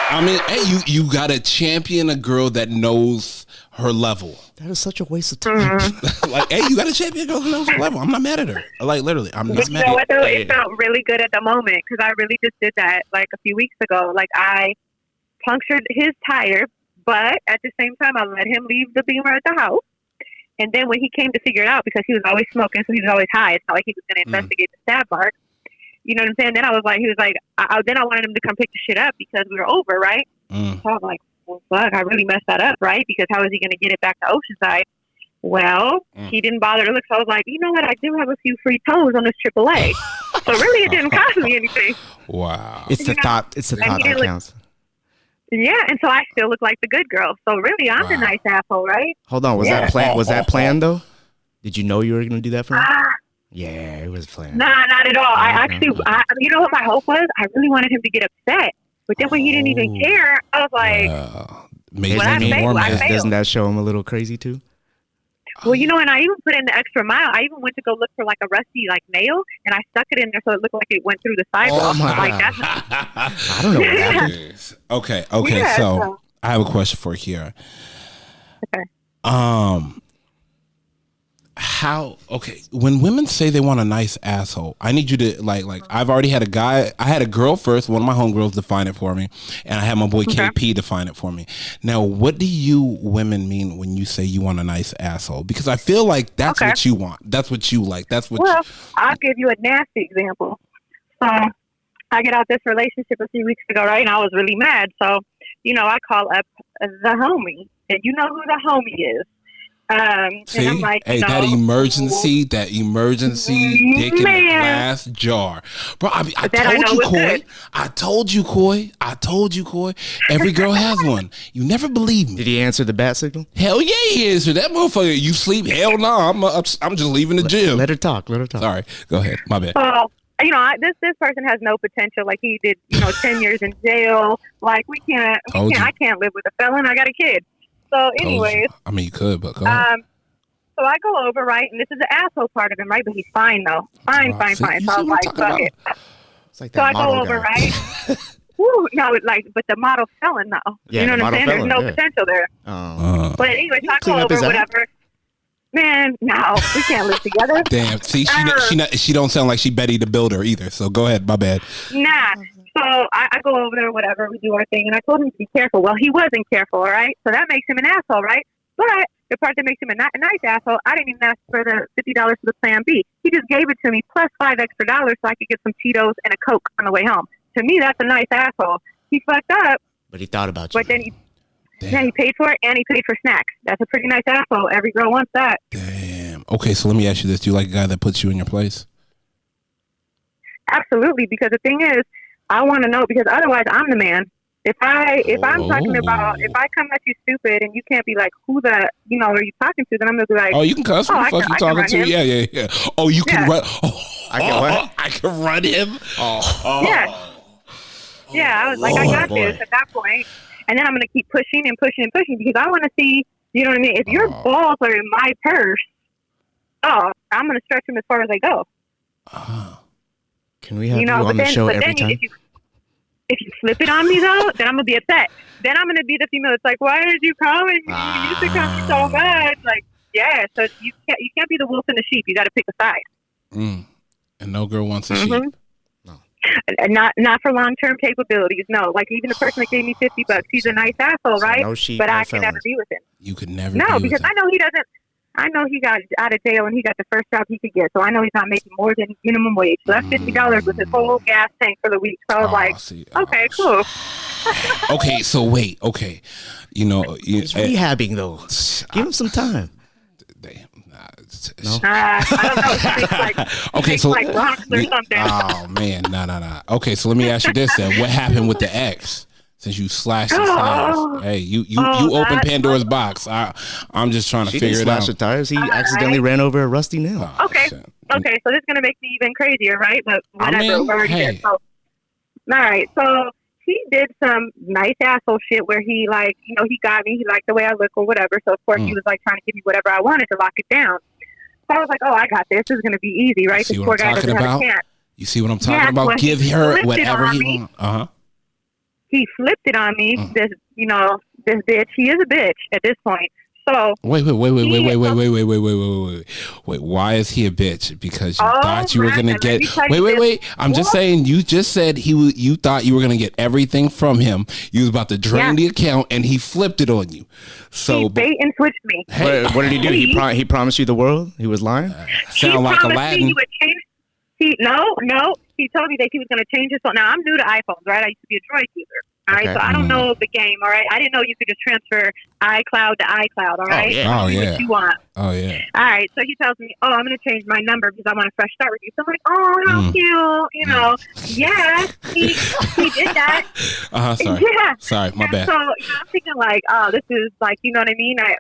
I mean, hey, you gotta champion a girl that knows her level. That is such a waste of time. Like, hey, you gotta champion a girl that knows her level. I'm not mad at her. Like, literally, I'm not But you mad know at what, her. though? It felt really good at the moment because I really just did that like a few weeks ago. Like, I punctured his tire, but at the same time, I let him leave the Beamer at the house. And then when he came to figure it out, because he was always smoking, so he was always high, it's not like he was going to investigate the stab mark. You know what I'm saying? Then I was like, he was like, then I wanted him to come pick the shit up because we were over, right? So I was like, well, fuck, I really messed that up, right? Because how is he going to get it back to Oceanside? Well, he didn't bother to look. So I was like, you know what? I do have a few free toes on this AAA. So really, it didn't cost me anything. Wow. It's the thought. It's the thought that counts. Yeah, and so I still look like the good girl. So really, I'm the nice asshole, right? Hold on, was that planned? Was that planned though? Did you know you were going to do that for him? Yeah, it was planned. Nah, not at all. I actually, you know what my hope was? I really wanted him to get upset. But then when he didn't even care, I was like, doesn't that show him a little crazy too? Well, you know, and I even put in the extra mile. I even went to go look for like a rusty like nail, and I stuck it in there so it looked like it went through the sidewalk. Oh my like God. that's I don't know what happened. Okay, Yeah, so I have a question for Kiara. Okay. When women say they want a nice asshole, I need you to like I've already had I had a girl first, one of my homegirls define it for me, and I had my boy KP define it for me. Now, what do you women mean when you say you want a nice asshole? Because I feel like that's what you want. That's what you like. That's what I'll give you a nasty example. So I get out this relationship a few weeks ago, right? And I was really mad. So, you know, I call up the homie, and you know who the homie is. See, and I'm like, hey, that emergency dick in the glass jar, bro. I told you, Coy. Every girl has one. You never believe me. Did he answer the bat signal? Hell yeah, he answered that motherfucker. You sleep? Hell no, I'm just leaving the gym. Let her talk. Sorry, go ahead. My bad. You know, this person has no potential. Like he did, 10 years in jail. Like I can't live with a felon. I got a kid. So, anyways, I mean, you could, but go ahead. So I go over, right, and this is the asshole part of him, right? But he's fine though, fine. So I was like, fuck it. Like so I go over, right? Woo, no, but the model felon though. Yeah, you know what I'm saying? There's no potential there. But anyways, I go over, whatever. Man, no, we can't live together. Damn. See, she don't sound like she Betty the Builder either. So go ahead. My bad. Nah. So I go over there, whatever. We do our thing, and I told him to be careful. Well, he wasn't careful, all right? So that makes him an asshole, right? But the part that makes him a nice asshole, I didn't even ask for the $50 for the Plan B. He just gave it to me plus $5 extra so I could get some Cheetos and a Coke on the way home. To me, that's a nice asshole. He fucked up. But he thought about you. But then he paid for it, and he paid for snacks. That's a pretty nice asshole. Every girl wants that. Damn. Okay, so let me ask you this. Do you like a guy that puts you in your place? Absolutely, because the thing is, I want to know, because otherwise I'm the man. If I'm talking about, if I come at you stupid and you can't be like, who the, are you talking to, then I'm going to be like, oh, you can cuss. Who the fuck you talking to? Yeah. Oh, you can run. I can run him. Yeah. Yeah, I was like, I got this at that point. And then I'm going to keep pushing and pushing and pushing because I want to see, you know what I mean? If your balls are in my purse, I'm going to stretch them as far as they go. Can we have you on the show every time? If you flip it on me, though, then I'm going to be upset. Then I'm going to be the female. It's like, why did you call me? You used to call me so much. Like, yeah, so you can't be the wolf and the sheep. You got to pick a side. And no girl wants a sheep. No. Not for long-term capabilities, no. Like, even the person that gave me $50, he's a nice asshole, right? No sheep, but no I can never be with him. You could never No, be because with him. I know he got out of jail and he got the first job he could get. So I know he's not making more than minimum wage. So that's $50 with his whole gas tank for the week. So I was okay, cool. Okay, so wait. Okay. He's rehabbing, though. Give him some time. No? I don't know. Okay, so like rocks or something. Oh, man. No. Okay, so let me ask you this then. What happened with the ex? Since you slashed his tires, hey, you opened Pandora's box. I'm just trying to figure it out. She didn't slash the tires. He accidentally ran over a rusty nail. Okay, so this is gonna make me even crazier, right? But all right, so he did some nice asshole shit where he he got me. He liked the way I look or whatever. So of course he was like trying to give me whatever I wanted to lock it down. So I was like, oh, I got this. This is gonna be easy, right? This poor guy doesn't have a chance. You see what I'm talking Yeah, about? well, Give he her flipped it whatever on he me. wants. He flipped it on me. This bitch. He is a bitch at this point. So Wait. Why is he a bitch? Because you thought you were gonna get. Wait. I'm just saying. You just said you thought you were gonna get everything from him. You was about to drain the account, and he flipped it on you. So he bait and switched me. Hey, What did he do? He promised you the world? He was lying? sound like promised me Aladdin. he would change. No. He told me that he was going to change his phone. Now I'm new to iPhones, right? I used to be a Droid user. All right, Okay. so I don't know the game. All right, I didn't know you could just transfer iCloud to iCloud. All right, yeah. Oh, Do yeah. what you want. Oh yeah. All right, so he tells me, I'm going to change my number because I want a fresh start with you. So I'm like, oh, how cute, you know? Yeah, he did that. Sorry. Yeah. Sorry, my bad. So I'm thinking like, oh, this is like, you know what I mean? I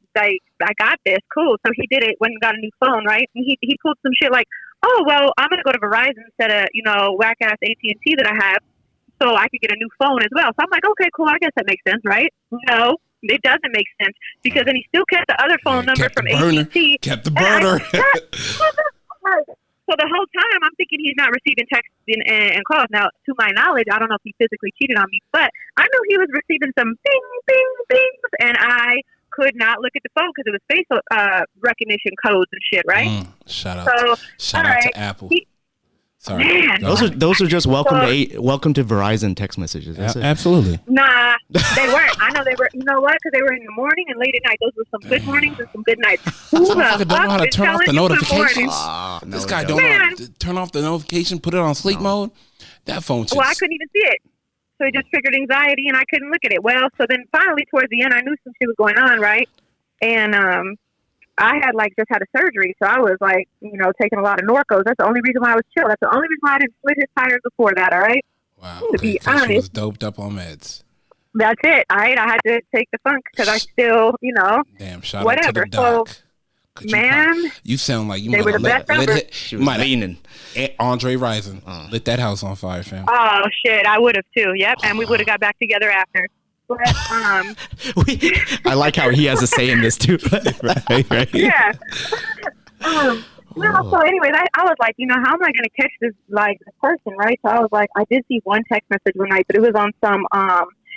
got this, cool. So he did it when he got a new phone, right? And he pulled some shit like, oh, well, I'm going to go to Verizon instead of, whack ass AT&T that I have, so I could get a new phone as well. So I'm like, okay, cool. I guess that makes sense, right? No, it doesn't make sense because then he still kept the other phone number from AT&T. Kept the burner. So the whole time I'm thinking he's not receiving texts and calls. Now, to my knowledge, I don't know if he physically cheated on me, but I knew he was receiving some bing, bing, bings, and I could not look at the phone because it was face recognition codes and shit, right? Shout out to Apple. Sorry. Man. Those are just welcome to Verizon text messages. That's it. Absolutely. Nah, they weren't. I know they were. You know what? Because they were in the morning and late at night. Those were some good mornings and some good nights. Who the Motherfucker don't know how to is turn off the telling you good notifications. morning? This guy don't know how to turn off the notification, put it on sleep mode. That phone just... Well, I couldn't even see it. So it just triggered anxiety and I couldn't look at it. Well, so then finally towards the end, I knew some shit was going on, right? And I had just had a surgery. So I was taking a lot of Norcos. That's the only reason why I was chill. That's the only reason why I didn't split his tires before that, all right? Wow. To be honest. She was doped up on meds. That's it, all right? I had to take the funk because I still, Damn, shout whatever. out to the doc. So, man, you sound like you they might were have the best ever. She was leaning. Andre Rison lit that house on fire, fam. Oh shit, I would have too. Yep, and we would have got back together after. But I like how he has a say in this too. right? Yeah. So anyways, I was like, how am I going to catch this this person, right? So I was like, I did see one text message one night, but it was on some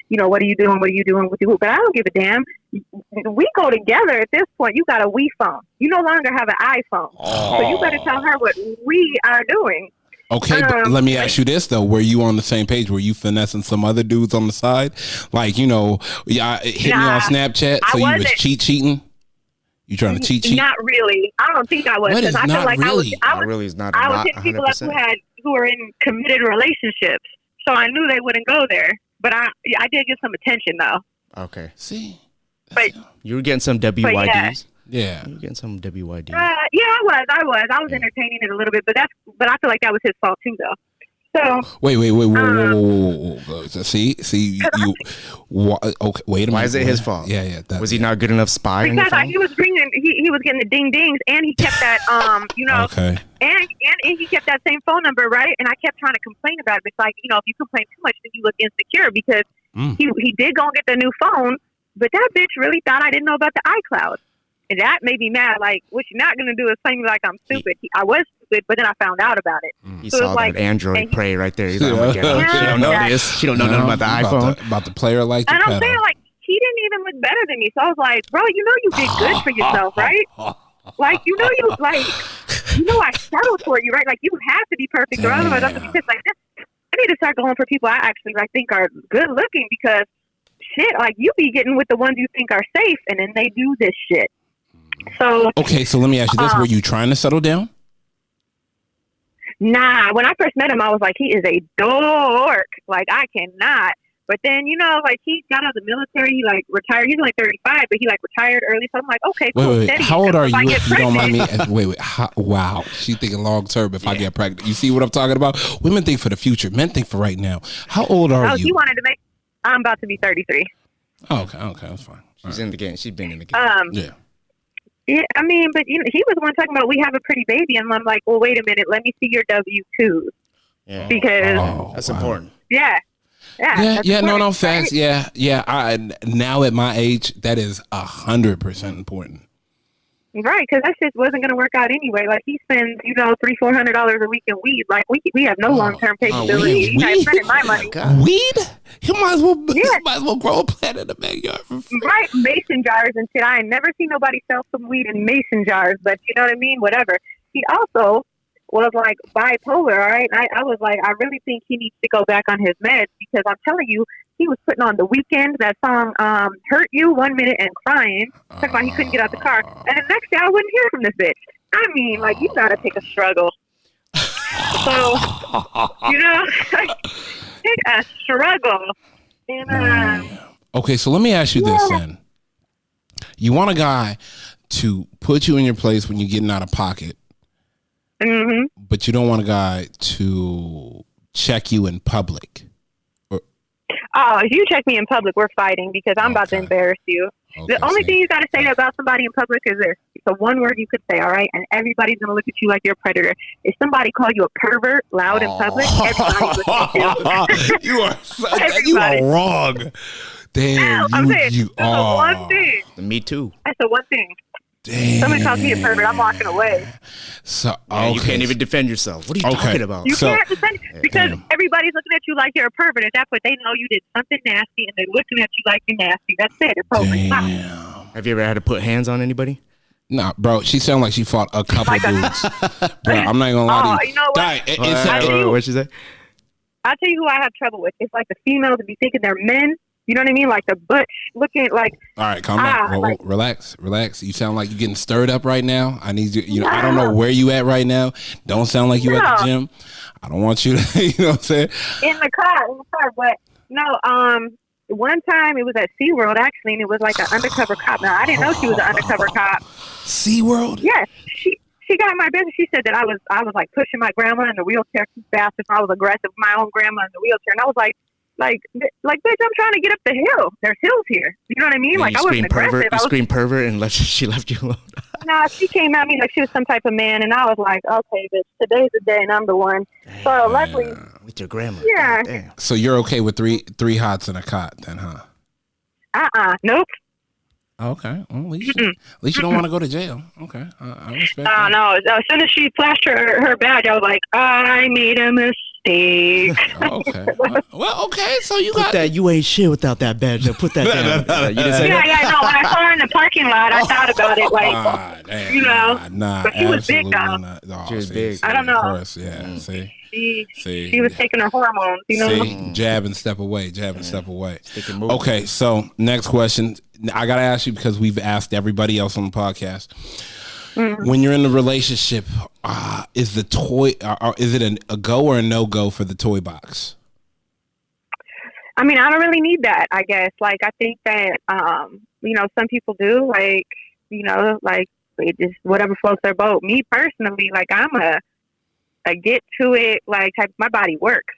what are you doing? What are you doing with you? But I don't give a damn. We go together at this point. You got a Wii phone. You no longer have an iPhone. So you better tell her what we are doing. Okay, but let me ask you this though: were you on the same page? Were you finessing some other dudes on the side, hit me on Snapchat? So you was cheating? You trying to cheat? Not really. I don't think I was. What is I not feel like really? I was hitting people up who were in committed relationships, so I knew they wouldn't go there. But I did get some attention though. Okay. See, but you were getting some WYDs. Yeah. You were getting some WYDs. Yeah, I was entertaining it a little bit, but I feel like that was his fault too, though. So wait, whoa. See, you. Okay, wait a minute. Why is it his fault? Yeah. Was he not a good enough spy? Because he was bringing, he was getting the ding dings, and he kept that, Okay. and he kept that same phone number, right? And I kept trying to complain about it. It's like, if you complain too much, then you look insecure because he did go and get the new phone, but that bitch really thought I didn't know about the iCloud. And that made me mad. Like, what you're not going to do is play me like I'm stupid. I was stupid, but then I found out about it. He saw that Android prey right there. He's like, oh my God, she don't know this. She don't know nothing about the iPhone. About the player like and I'm saying, he didn't even look better than me. So I was like, bro, you did good for yourself, right? Like, I settled for you, right? Like, you have to be perfect, or otherwise I'm going to be pissed. Like, I need to start going for people I actually think are good looking because, shit, you be getting with the ones you think are safe, and then they do this shit. So okay, so let me ask you this: were you trying to settle down? Nah, when I first met him, I was like, he is a dork. Like, I cannot. But then, he got out of the military. He retired. He's only 35, but he retired early. So I'm like, okay, cool. Wait. How old are you? If you don't mind me. Wait. Wow, she thinking long term. If I get pregnant, you see what I'm talking about? Women think for the future. Men think for right now. How old are you? He wanted to make. I'm about to be 33. Oh, okay, that's fine. She's in the game. She's been in the game. Yeah. Yeah, I mean, but he was the one talking about we have a pretty baby, and I'm like, well, wait a minute, let me see your W-2s. Yeah. Because that's important. Yeah. No, facts. Right? Yeah. Now at my age, that is 100% important. Right, because that shit wasn't going to work out anyway. Like, he spends, $300-400 a week in weed. Like, we have no long-term capability. He's not spending my money. Weed? You might as well, you might as well grow a plant in the backyard for free. Right, mason jars and shit. I ain't never seen nobody sell some weed in mason jars, but you know what I mean? Whatever. He also was, like, bipolar, all right? I was like, I really think he needs to go back on his meds because I'm telling you, he was putting on The Weeknd, that song, Hurt You, 1 Minute, and crying. Talking about he couldn't get out the car. And the next day, I wouldn't hear from this bitch. I mean, like, you gotta take a struggle. So, take a struggle. And, okay, so let me ask you this then. You want a guy to put you in your place when you're getting out of pocket, but you don't want a guy to check you in public. Oh, if you check me in public, we're fighting because I'm about to embarrass you. The only thing you got to say about somebody in public is this. It's a one word you could say, all right? And everybody's going to look at you like you're a predator. If somebody call you a pervert loud in public, everybody's looking at you. You are wrong. Damn, I'm saying, you are. One thing. Me too. That's the one thing. Damn. Somebody calls me a pervert, I'm walking away. So you can't even defend yourself. What are you talking about? You can't defend because everybody's looking at you like you're a pervert. At that point, they know you did something nasty, and they're looking at you like you're nasty. That's it. It's over. Stop. Have you ever had to put hands on anybody? Nah, bro. She sounded like she fought a couple dudes. Bro, I'm not even gonna lie to you. You know what? What'd she say? I'll tell you who I have trouble with. It's like the females that be thinking they're men. You know what I mean? Like the butch looking like. All right, calm down. Like, relax. You sound like you're getting stirred up right now. I need you. I don't know where you at right now. Don't sound like you at the gym. I don't want you to. You know what I'm saying? In the car. But no. One time it was at SeaWorld actually, and it was like an undercover cop. Now I didn't know she was an undercover cop. SeaWorld? Yes, she got my business. She said that I was like pushing my grandma in the wheelchair too fast. If I was aggressive with my own grandma in the wheelchair, and I was like, bitch, I'm trying to get up the hill. There's hills here. You know what I mean? And like I wasn't aggressive. You screamed pervert and she left you alone. Nah, she came at me like she was some type of man, and I was like, okay, bitch, today's the day, and I'm the one. So luckily, with your grandma. Yeah. Damn. So you're okay with three hots in a cot then, huh? Nope. Okay. Well, at least you don't want to go to jail. Okay. I respect that. No. As soon as she flashed her badge, I was like, I made a mistake. Okay. Well, okay. So you got that. You ain't shit without that badge. Now put that down. You didn't say that? Yeah. No, when I saw her in the parking lot, I thought about it. Like, damn, but she was big, though. Oh, She was big. I don't know. Of course, yeah. See. She was taking her hormones, you know. See, jab and step away. Okay, so next question. I gotta ask you because we've asked everybody else on the podcast. When you're in a relationship, is the toy? Is it a go or a no go for the toy box? I mean, I don't really need that. I guess. Like, I think that some people do. Like, like it just whatever floats their boat. Me personally, like I'm a get to it like type. My body works,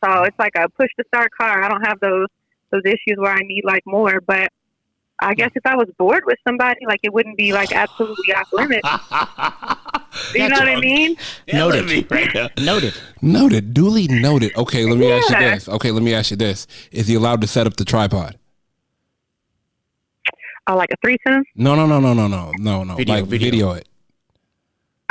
so it's like a push to start car. I don't have those issues where I need like more. But I guess if I was bored with somebody, like it wouldn't be like absolutely off limits. You know what I mean? Noted. Duly noted. Okay, let me ask you this. Is he allowed to set up the tripod? Oh, like a threesome? No. Video it.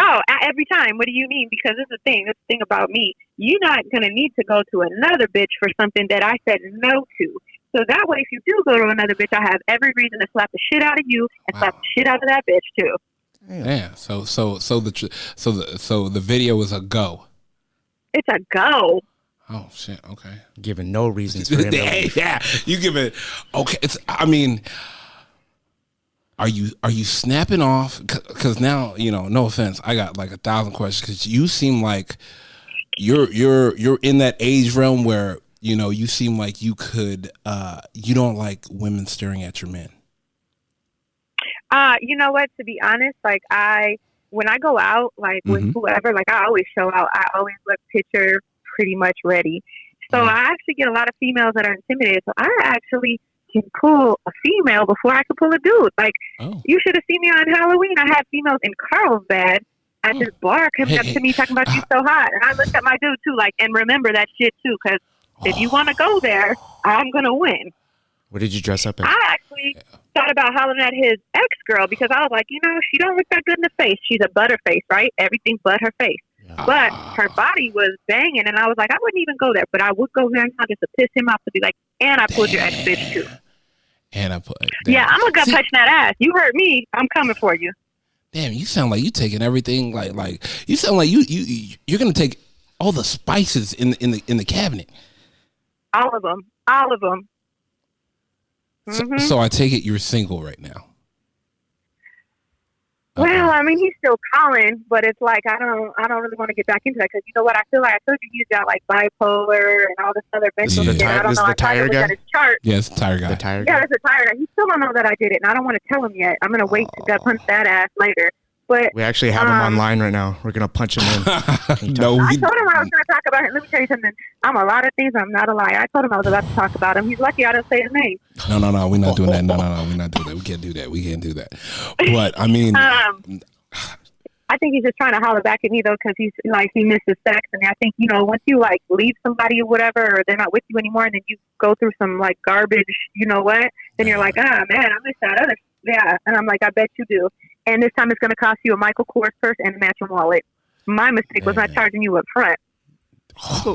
Oh, every time. What do you mean? Because this is the thing about me. You're not going to need to go to another bitch for something that I said no to. So that way, if you do go to another bitch, I have every reason to slap the shit out of you and slap the shit out of that bitch too. Yeah. So the video is a go. It's a go. Oh shit. Okay. Giving no reasons for him. Yeah. You give it. Okay. Are you snapping off? Because now, no offense, I got like 1,000 questions because you seem like you're in that age realm where you seem like you could you don't like women staring at your men. You know what? To be honest, like when I go out like with whoever, like I always show out. I always look picture pretty much ready. So I actually get a lot of females that are intimidated. So I actually can pull a female before I can pull a dude. Like, you should have seen me on Halloween. I had females in Carlsbad at this bar coming up to me talking about you so hot. And I looked at my dude, too, like, and remember that shit, too, because if you want to go there, I'm going to win. What did you dress up as? I actually thought about hollering at his ex-girl because I was like, she don't look that good in the face. She's a butterface, right? Everything but her face. Yeah. But her body was banging, and I was like, I wouldn't even go there, but I would go there and just to piss him off to be like, and I pulled your ex bitch too. And I put. Yeah, I'm gonna go punch that ass. You hurt me, I'm coming for you. Damn, you sound like you taking everything like you sound like you're gonna take all the spices in the cabinet. All of them. Mm-hmm. So I take it you're single right now. Well, I mean, he's still calling, but it's like I don't really want to get back into that because you know what? I feel like I told you he's got like bipolar and all this other mental shit. I don't know. I tried to look at his chart. Yeah, it's the tire guy. Yeah, it's a tire guy. He still don't know that I did it, and I don't want to tell him yet. I'm gonna wait to punch that ass later. But we actually have him online right now. We're gonna punch him in. I told him I was going to talk about him. Let me tell you something. I'm a lot of things. I'm not a liar. I told him I was about to talk about him. He's lucky I didn't say his name. No, we're not doing that. No, we're not doing that. We can't do that. But I mean, I think he's just trying to holler back at me though, because he's like he misses sex, and I think once you like leave somebody or whatever, or they're not with you anymore, and then you go through some like garbage, then you're like, man, I miss that other, yeah, and I'm like, I bet you do. And this time it's going to cost you a Michael Kors purse and a matching wallet. My mistake was not charging you up front.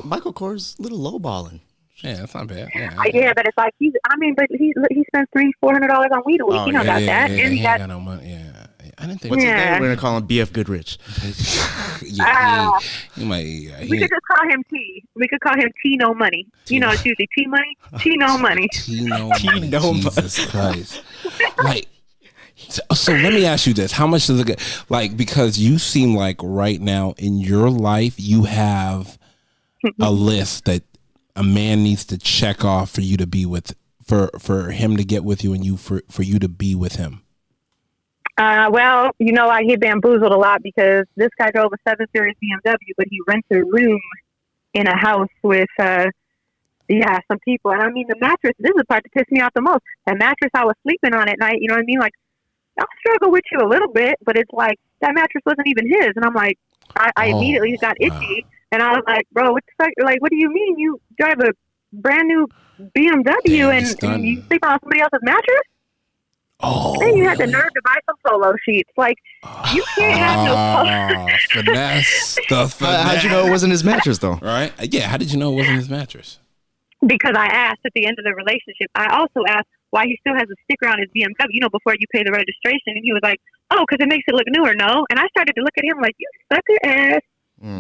Michael Kors, a little lowballing. Yeah, that's not bad. Yeah, but it's like he spends $300-$400 on weed a week. He don't got that. And he got no money. Yeah. I didn't think. What's his name? We're gonna call him BF Goodrich. You might. We could just call him T. We could call him T No Money. It's usually T Money. T No Money. T No Money. Jesus Christ. Like. So let me ask you this: how much does it get? Like, because you seem like right now in your life you have a list that a man needs to check off for you to be with, for him to get with you, and for you to be with him. Well, I get bamboozled a lot because this guy drove a 7 Series BMW, but he rents a room in a house with, some people. And I mean, the mattress, this is the part that pissed me off the most. The mattress I was sleeping on at night, you know what I mean? Like, I'll struggle with you a little bit, but it's like, that mattress wasn't even his. And I'm like, I immediately got itchy. And I was like, bro, what the fuck? Like, what do you mean you drive a brand new BMW and you sleep on somebody else's mattress? Then you had the nerve to buy some Polo sheets. Like, you can't have no finesse stuff. How'd you know it wasn't his mattress, though? Right? Yeah, how did you know it wasn't his mattress? Because I asked at the end of the relationship. I also asked why he still has a sticker on his BMW, before you pay the registration. And he was like, because it makes it look newer, no? And I started to look at him like, you sucker ass,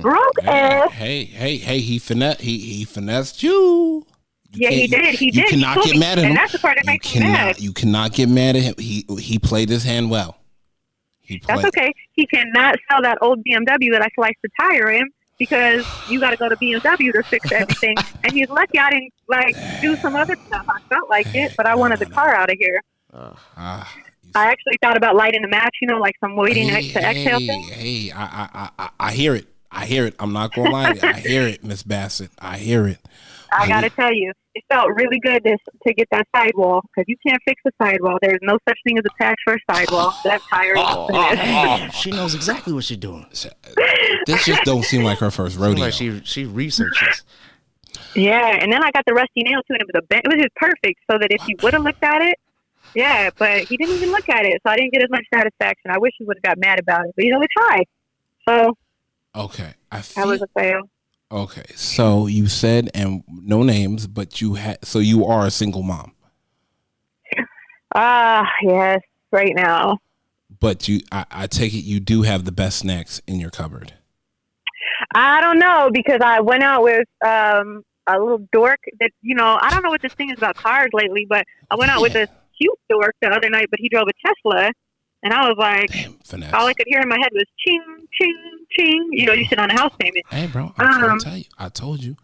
broke ass. Hey, he finessed you. He did. You cannot get mad at him. And that's the part that makes me mad. You cannot get mad at him. He played his hand well. That's okay. He cannot sell that old BMW that I sliced the tire in because you got to go to BMW to fix everything. And he's lucky I didn't do some other stuff. I felt like it, but I wanted the car out of here. I actually thought about lighting a match, like some waiting to exhale thing. Hey, I hear it. I'm not gonna lie. I hear it, Miss Bassett. I hear it. I gotta tell you, it felt really good to get that sidewall, because you can't fix a sidewall. There's no such thing as a patch for a sidewall. That tire. She knows exactly what she's doing. This just don't seem like her first rodeo. Like she researches. Yeah, and then I got the rusty nail too, and it was just perfect. So that if he would have looked at it, yeah, but he didn't even look at it, so I didn't get as much satisfaction. I wish he would have got mad about it, but we tried. So okay, that was a fail. Okay, so you said, and no names, but you are a single mom. Yes, right now. But I take it you do have the best snacks in your cupboard. I don't know, because I went out with a little dork that, I don't know what this thing is about cars lately, but I went out with this cute dork the other night, but he drove a Tesla, and I was like, finesse. All I could hear in my head was ching, ching, ching. You sit on a house payment. Hey, bro, I told you.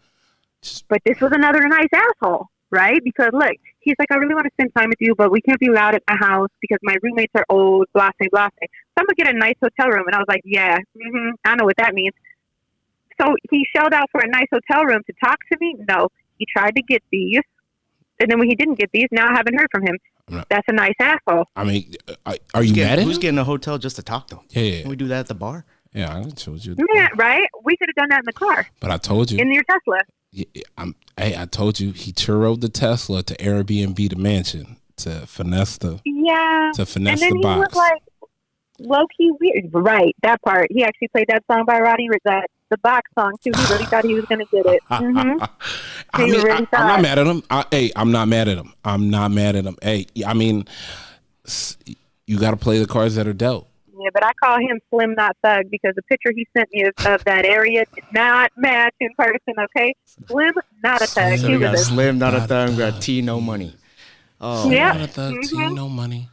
But this was another nice asshole, right? Because look, he's like, I really want to spend time with you, but we can't be loud at my house because my roommates are old, blah, blah, blah. So I'm going to get a nice hotel room. And I was like, yeah, I know what that means. So he shelled out for a nice hotel room to talk to me? No. He tried to get these. And then when he didn't get these, now I haven't heard from him. That's a nice asshole. I mean, are you mad at him? Who's getting a hotel just to talk, though? Yeah. Can we do that at the bar? Yeah, I told you. Yeah, right? We could have done that in the car. But I told you. In your Tesla. I told you he churroed the Tesla to Airbnb the mansion to finesse the and then the box. He was like low key weird. Right, that part. He actually played that song by Roddy Ricch, the box song too. He really thought he was gonna get it. Mm-hmm. I'm not mad at him. I'm not mad at him. I'm not mad at him. Hey, I mean, you got to play the cards that are dealt. Yeah, but I call him Slim Not Thug because the picture he sent me of that area did not match in person, okay? Slim Not a Thug. So we got Slim Not a Thug, we got T No Money. Oh, yeah. Not a thug, T No Money.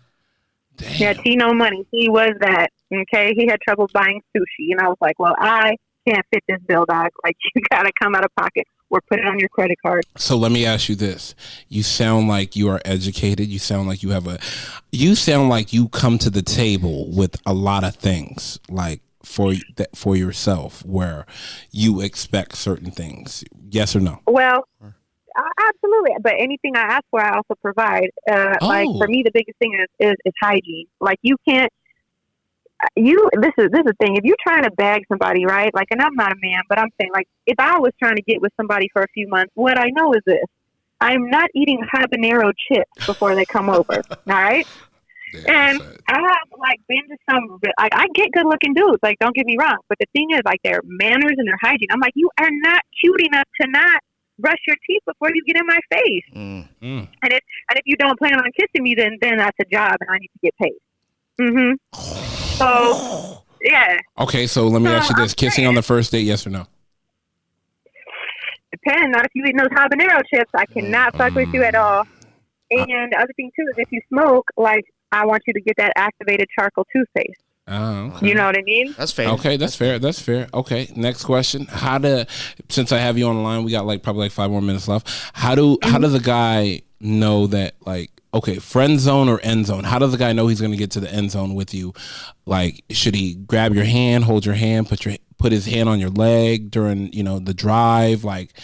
Damn. Yeah, T No Money. He was that, okay? He had trouble buying sushi, and I was like, well, I can't fit this bill, dog. Like, you got to come out of pocket or put it on your credit card. So let me ask you this. You sound like you are educated. You sound like you sound like you come to the table with a lot of things, like for yourself, where you expect certain things. Yes or no? Well, absolutely. But anything I ask for, I also provide. Like, for me, the biggest thing is hygiene. Like, you can't, this is the thing. If you're trying to bag somebody, right? Like, and I'm not a man, but I'm saying, like, if I was trying to get with somebody for a few months, what I know is this: I'm not eating habanero chips before they come over. All right. And I have like been to some, like, I get good looking dudes. Like, don't get me wrong, but the thing is, like, their manners and their hygiene. I'm like, you are not cute enough to not brush your teeth before you get in my face. And if you don't plan on kissing me, then that's a job, and I need to get paid. So, yeah. Okay, so let me ask you this. Kissing on the first date, yes or no? Depends. Not if you eat those habanero chips. I cannot fuck with you at all. And the other thing, too, is if you smoke, like, I want you to get that activated charcoal toothpaste. Oh, okay. You know what I mean? That's fair. Okay, that's fair. That's fair. Okay, next question. Since I have you on the line, we got probably 5 more minutes left. How does a guy know that, like, okay, friend zone or end zone? How does a guy know he's going to get to the end zone with you? Like, should he grab your hand, hold your hand, put his hand on your leg during, the drive? Like,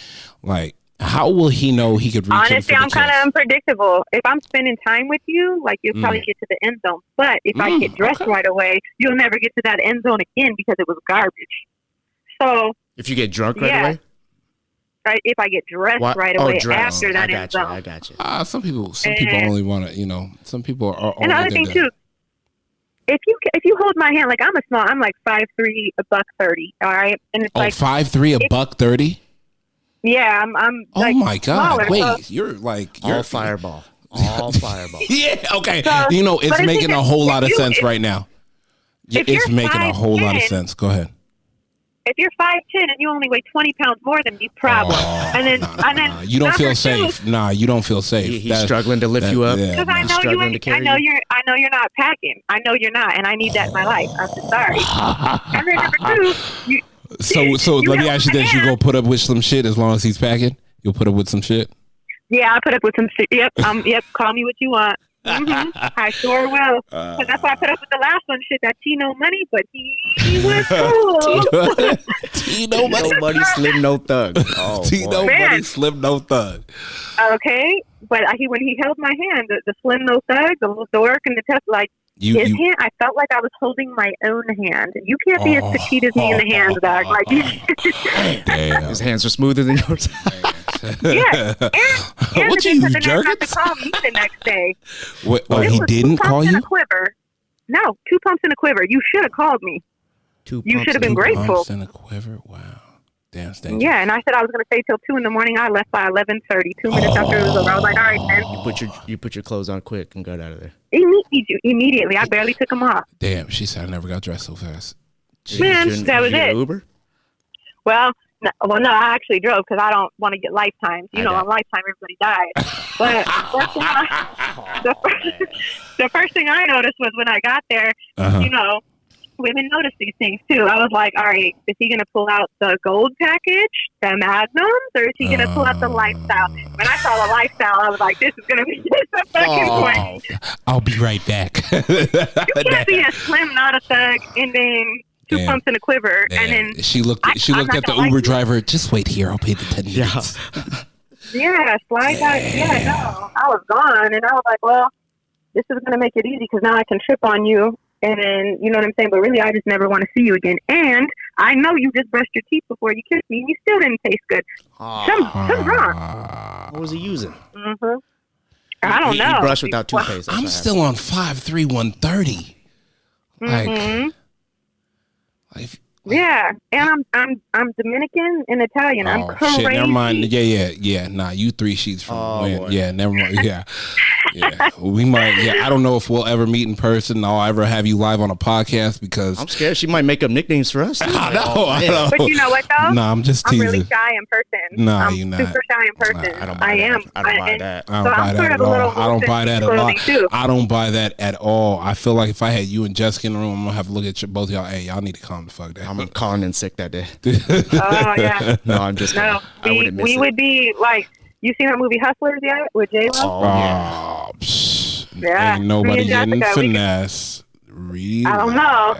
how will he know he could reach? Honestly, I'm kind of unpredictable. If I'm spending time with you, like, you'll probably get to the end zone. But if I get dressed right away, you'll never get to that end zone again because it was garbage. So if you get drunk right away? Right, if I get dressed right away after that end zone. I got you. Some people only want to, some people are. Another thing too, if you hold my hand, like, I'm like 5'3", $130. All right, and it's like 5'3", $130. Yeah, I'm. Oh like, my God! smaller, Wait, so. you're like all fireball. All fireball. Yeah. Okay. So, it's making a whole lot of sense right now. It's making a whole lot of sense. Go ahead. If you're 5'10" and you only weigh 20 pounds more than me, problem. And then you don't feel safe. You don't feel safe. He's struggling to lift you up. Yeah, because I know you're not packing. I know you're not, and I need that in my life. I'm just sorry. And then number 2, So let me ask you this: you go put up with some shit as long as he's packing? You'll put up with some shit? Yeah, I put up with some shit. Yep. Yep. Call me what you want. I sure will. But that's why I put up with the last one. Shit, that T No Money, but he was cool. T No Money, Slim No Thug. Oh, T No Money, Slim No Thug. Okay, but when he held my hand, the Slim No Thug, the little dork, and the test, like, his hand, I felt like I was holding my own hand. You can't be as petite as me in the hands, dog. Like, his hands are smoother than yours. Yeah. And what you jerk? Not to call me the next day. What, he didn't call you? No, 2 pumps in a quiver. You should have called me. You should have been grateful. 2 pumps in a quiver. Wow. Damn, thank you. Yeah, and I said I was going to stay till 2 a.m. I left by 11:30. 2 minutes after it was over, I was like, all right, man. You put your clothes on quick and got out of there. Immediately. I barely took them off. Damn, she said I never got dressed so fast. Man, that was it. Uber? Well, no, I actually drove because I don't want to get lifetimes. On Lifetime, everybody died. But the first thing I noticed was when I got there, women notice these things too. I was like, all right, is he going to pull out the gold package, the magnums, or is he going to pull out the lifestyle? When I saw the lifestyle, I was like, this is going to be a fucking point. I'll be right back. You can't be a Slim Not a Thug and then 2 pumps in a quiver. Damn. And then she looked at the Uber driver. Just wait here. I'll pay the 10 minutes. Yeah, slide out. Yeah, no. I was gone, and I was like, well, this is going to make it easy because now I can trip on you And then, you know what I'm saying? But really, I just never want to see you again. And I know you just brushed your teeth before you kissed me, and you still didn't taste good. Something's wrong. What was he using? Mm-hmm. I don't know. He brushed without toothpaste. I'm still on 5'3", 130. Mm-hmm. Like, yeah, and I'm Dominican and Italian. I'm crazy. Shit, never mind. Yeah. Nah, you 3 sheets from when. Boy. Yeah, never mind. Yeah. Yeah, we might. Yeah, I don't know if we'll ever meet in person. I'll ever have you live on a podcast because I'm scared she might make up nicknames for us. I know. But you know what though? Nah, I'm just teasing. I'm really shy in person. Nah, I'm you're not. super shy in person. Nah, I don't buy that. I don't buy that. I don't buy that at all. I don't buy that at all. I don't buy that at all. I feel like if I had you and Jessica in the room, I'm gonna have to look at both of y'all. Hey, y'all need to calm the fuck down. I'm calling in sick that day. Oh yeah. No, I'm just. No, we would be like. You seen that movie Hustlers yet with J-Lo? Oh yeah. Yeah. Ain't nobody getting Jessica, finesse. Relaxed. I don't know.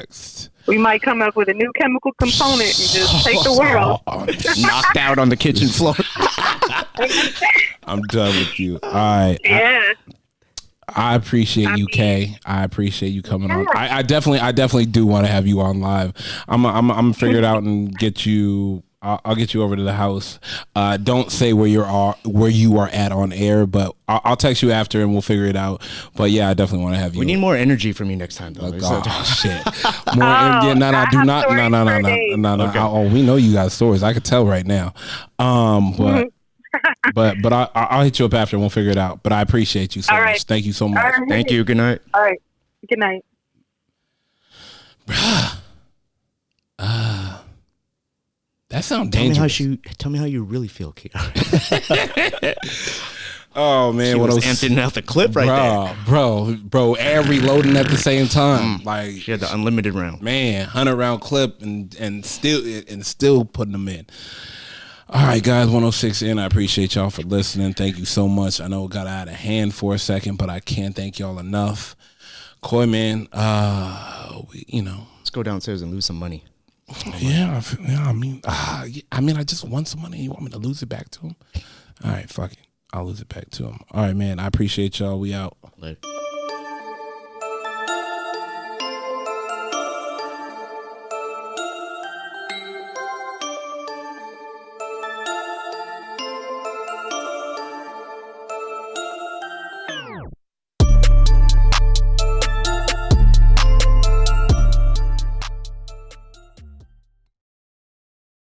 We might come up with a new chemical component and just take the world. Knocked out on the kitchen floor. I'm done with you. All right. Yeah. I appreciate you, Kay. I appreciate you coming on. I definitely do want to have you on live. I'm gonna figure it out and get you. I'll get you over to the house. Don't say where you are at on air, but I'll text you after and we'll figure it out. But yeah, I definitely want to have you. We need more energy from you next time, though. Shit. More energy. No. Oh, we know you got stories. I could tell right now. But I'll hit you up after and we'll figure it out. But I appreciate you so much. Thank you so much. Right. Thank you. Good night. All right. Good night. That sounds dangerous. Tell me how you really feel, Kiara. Oh man, she was emptying out the clip right there, bro, and reloading at the same time. Like she had the unlimited round, man, 100-round clip and still putting them in. All right, guys, 106 in. I appreciate y'all for listening. Thank you so much. I know it got out of hand for a second, but I can't thank y'all enough. Koi, man, let's go downstairs and lose some money. Yeah, I mean, I just won some money. You want me to lose it back to him? All right, fuck it. I'll lose it back to him. All right, man. I appreciate y'all. We out. Later.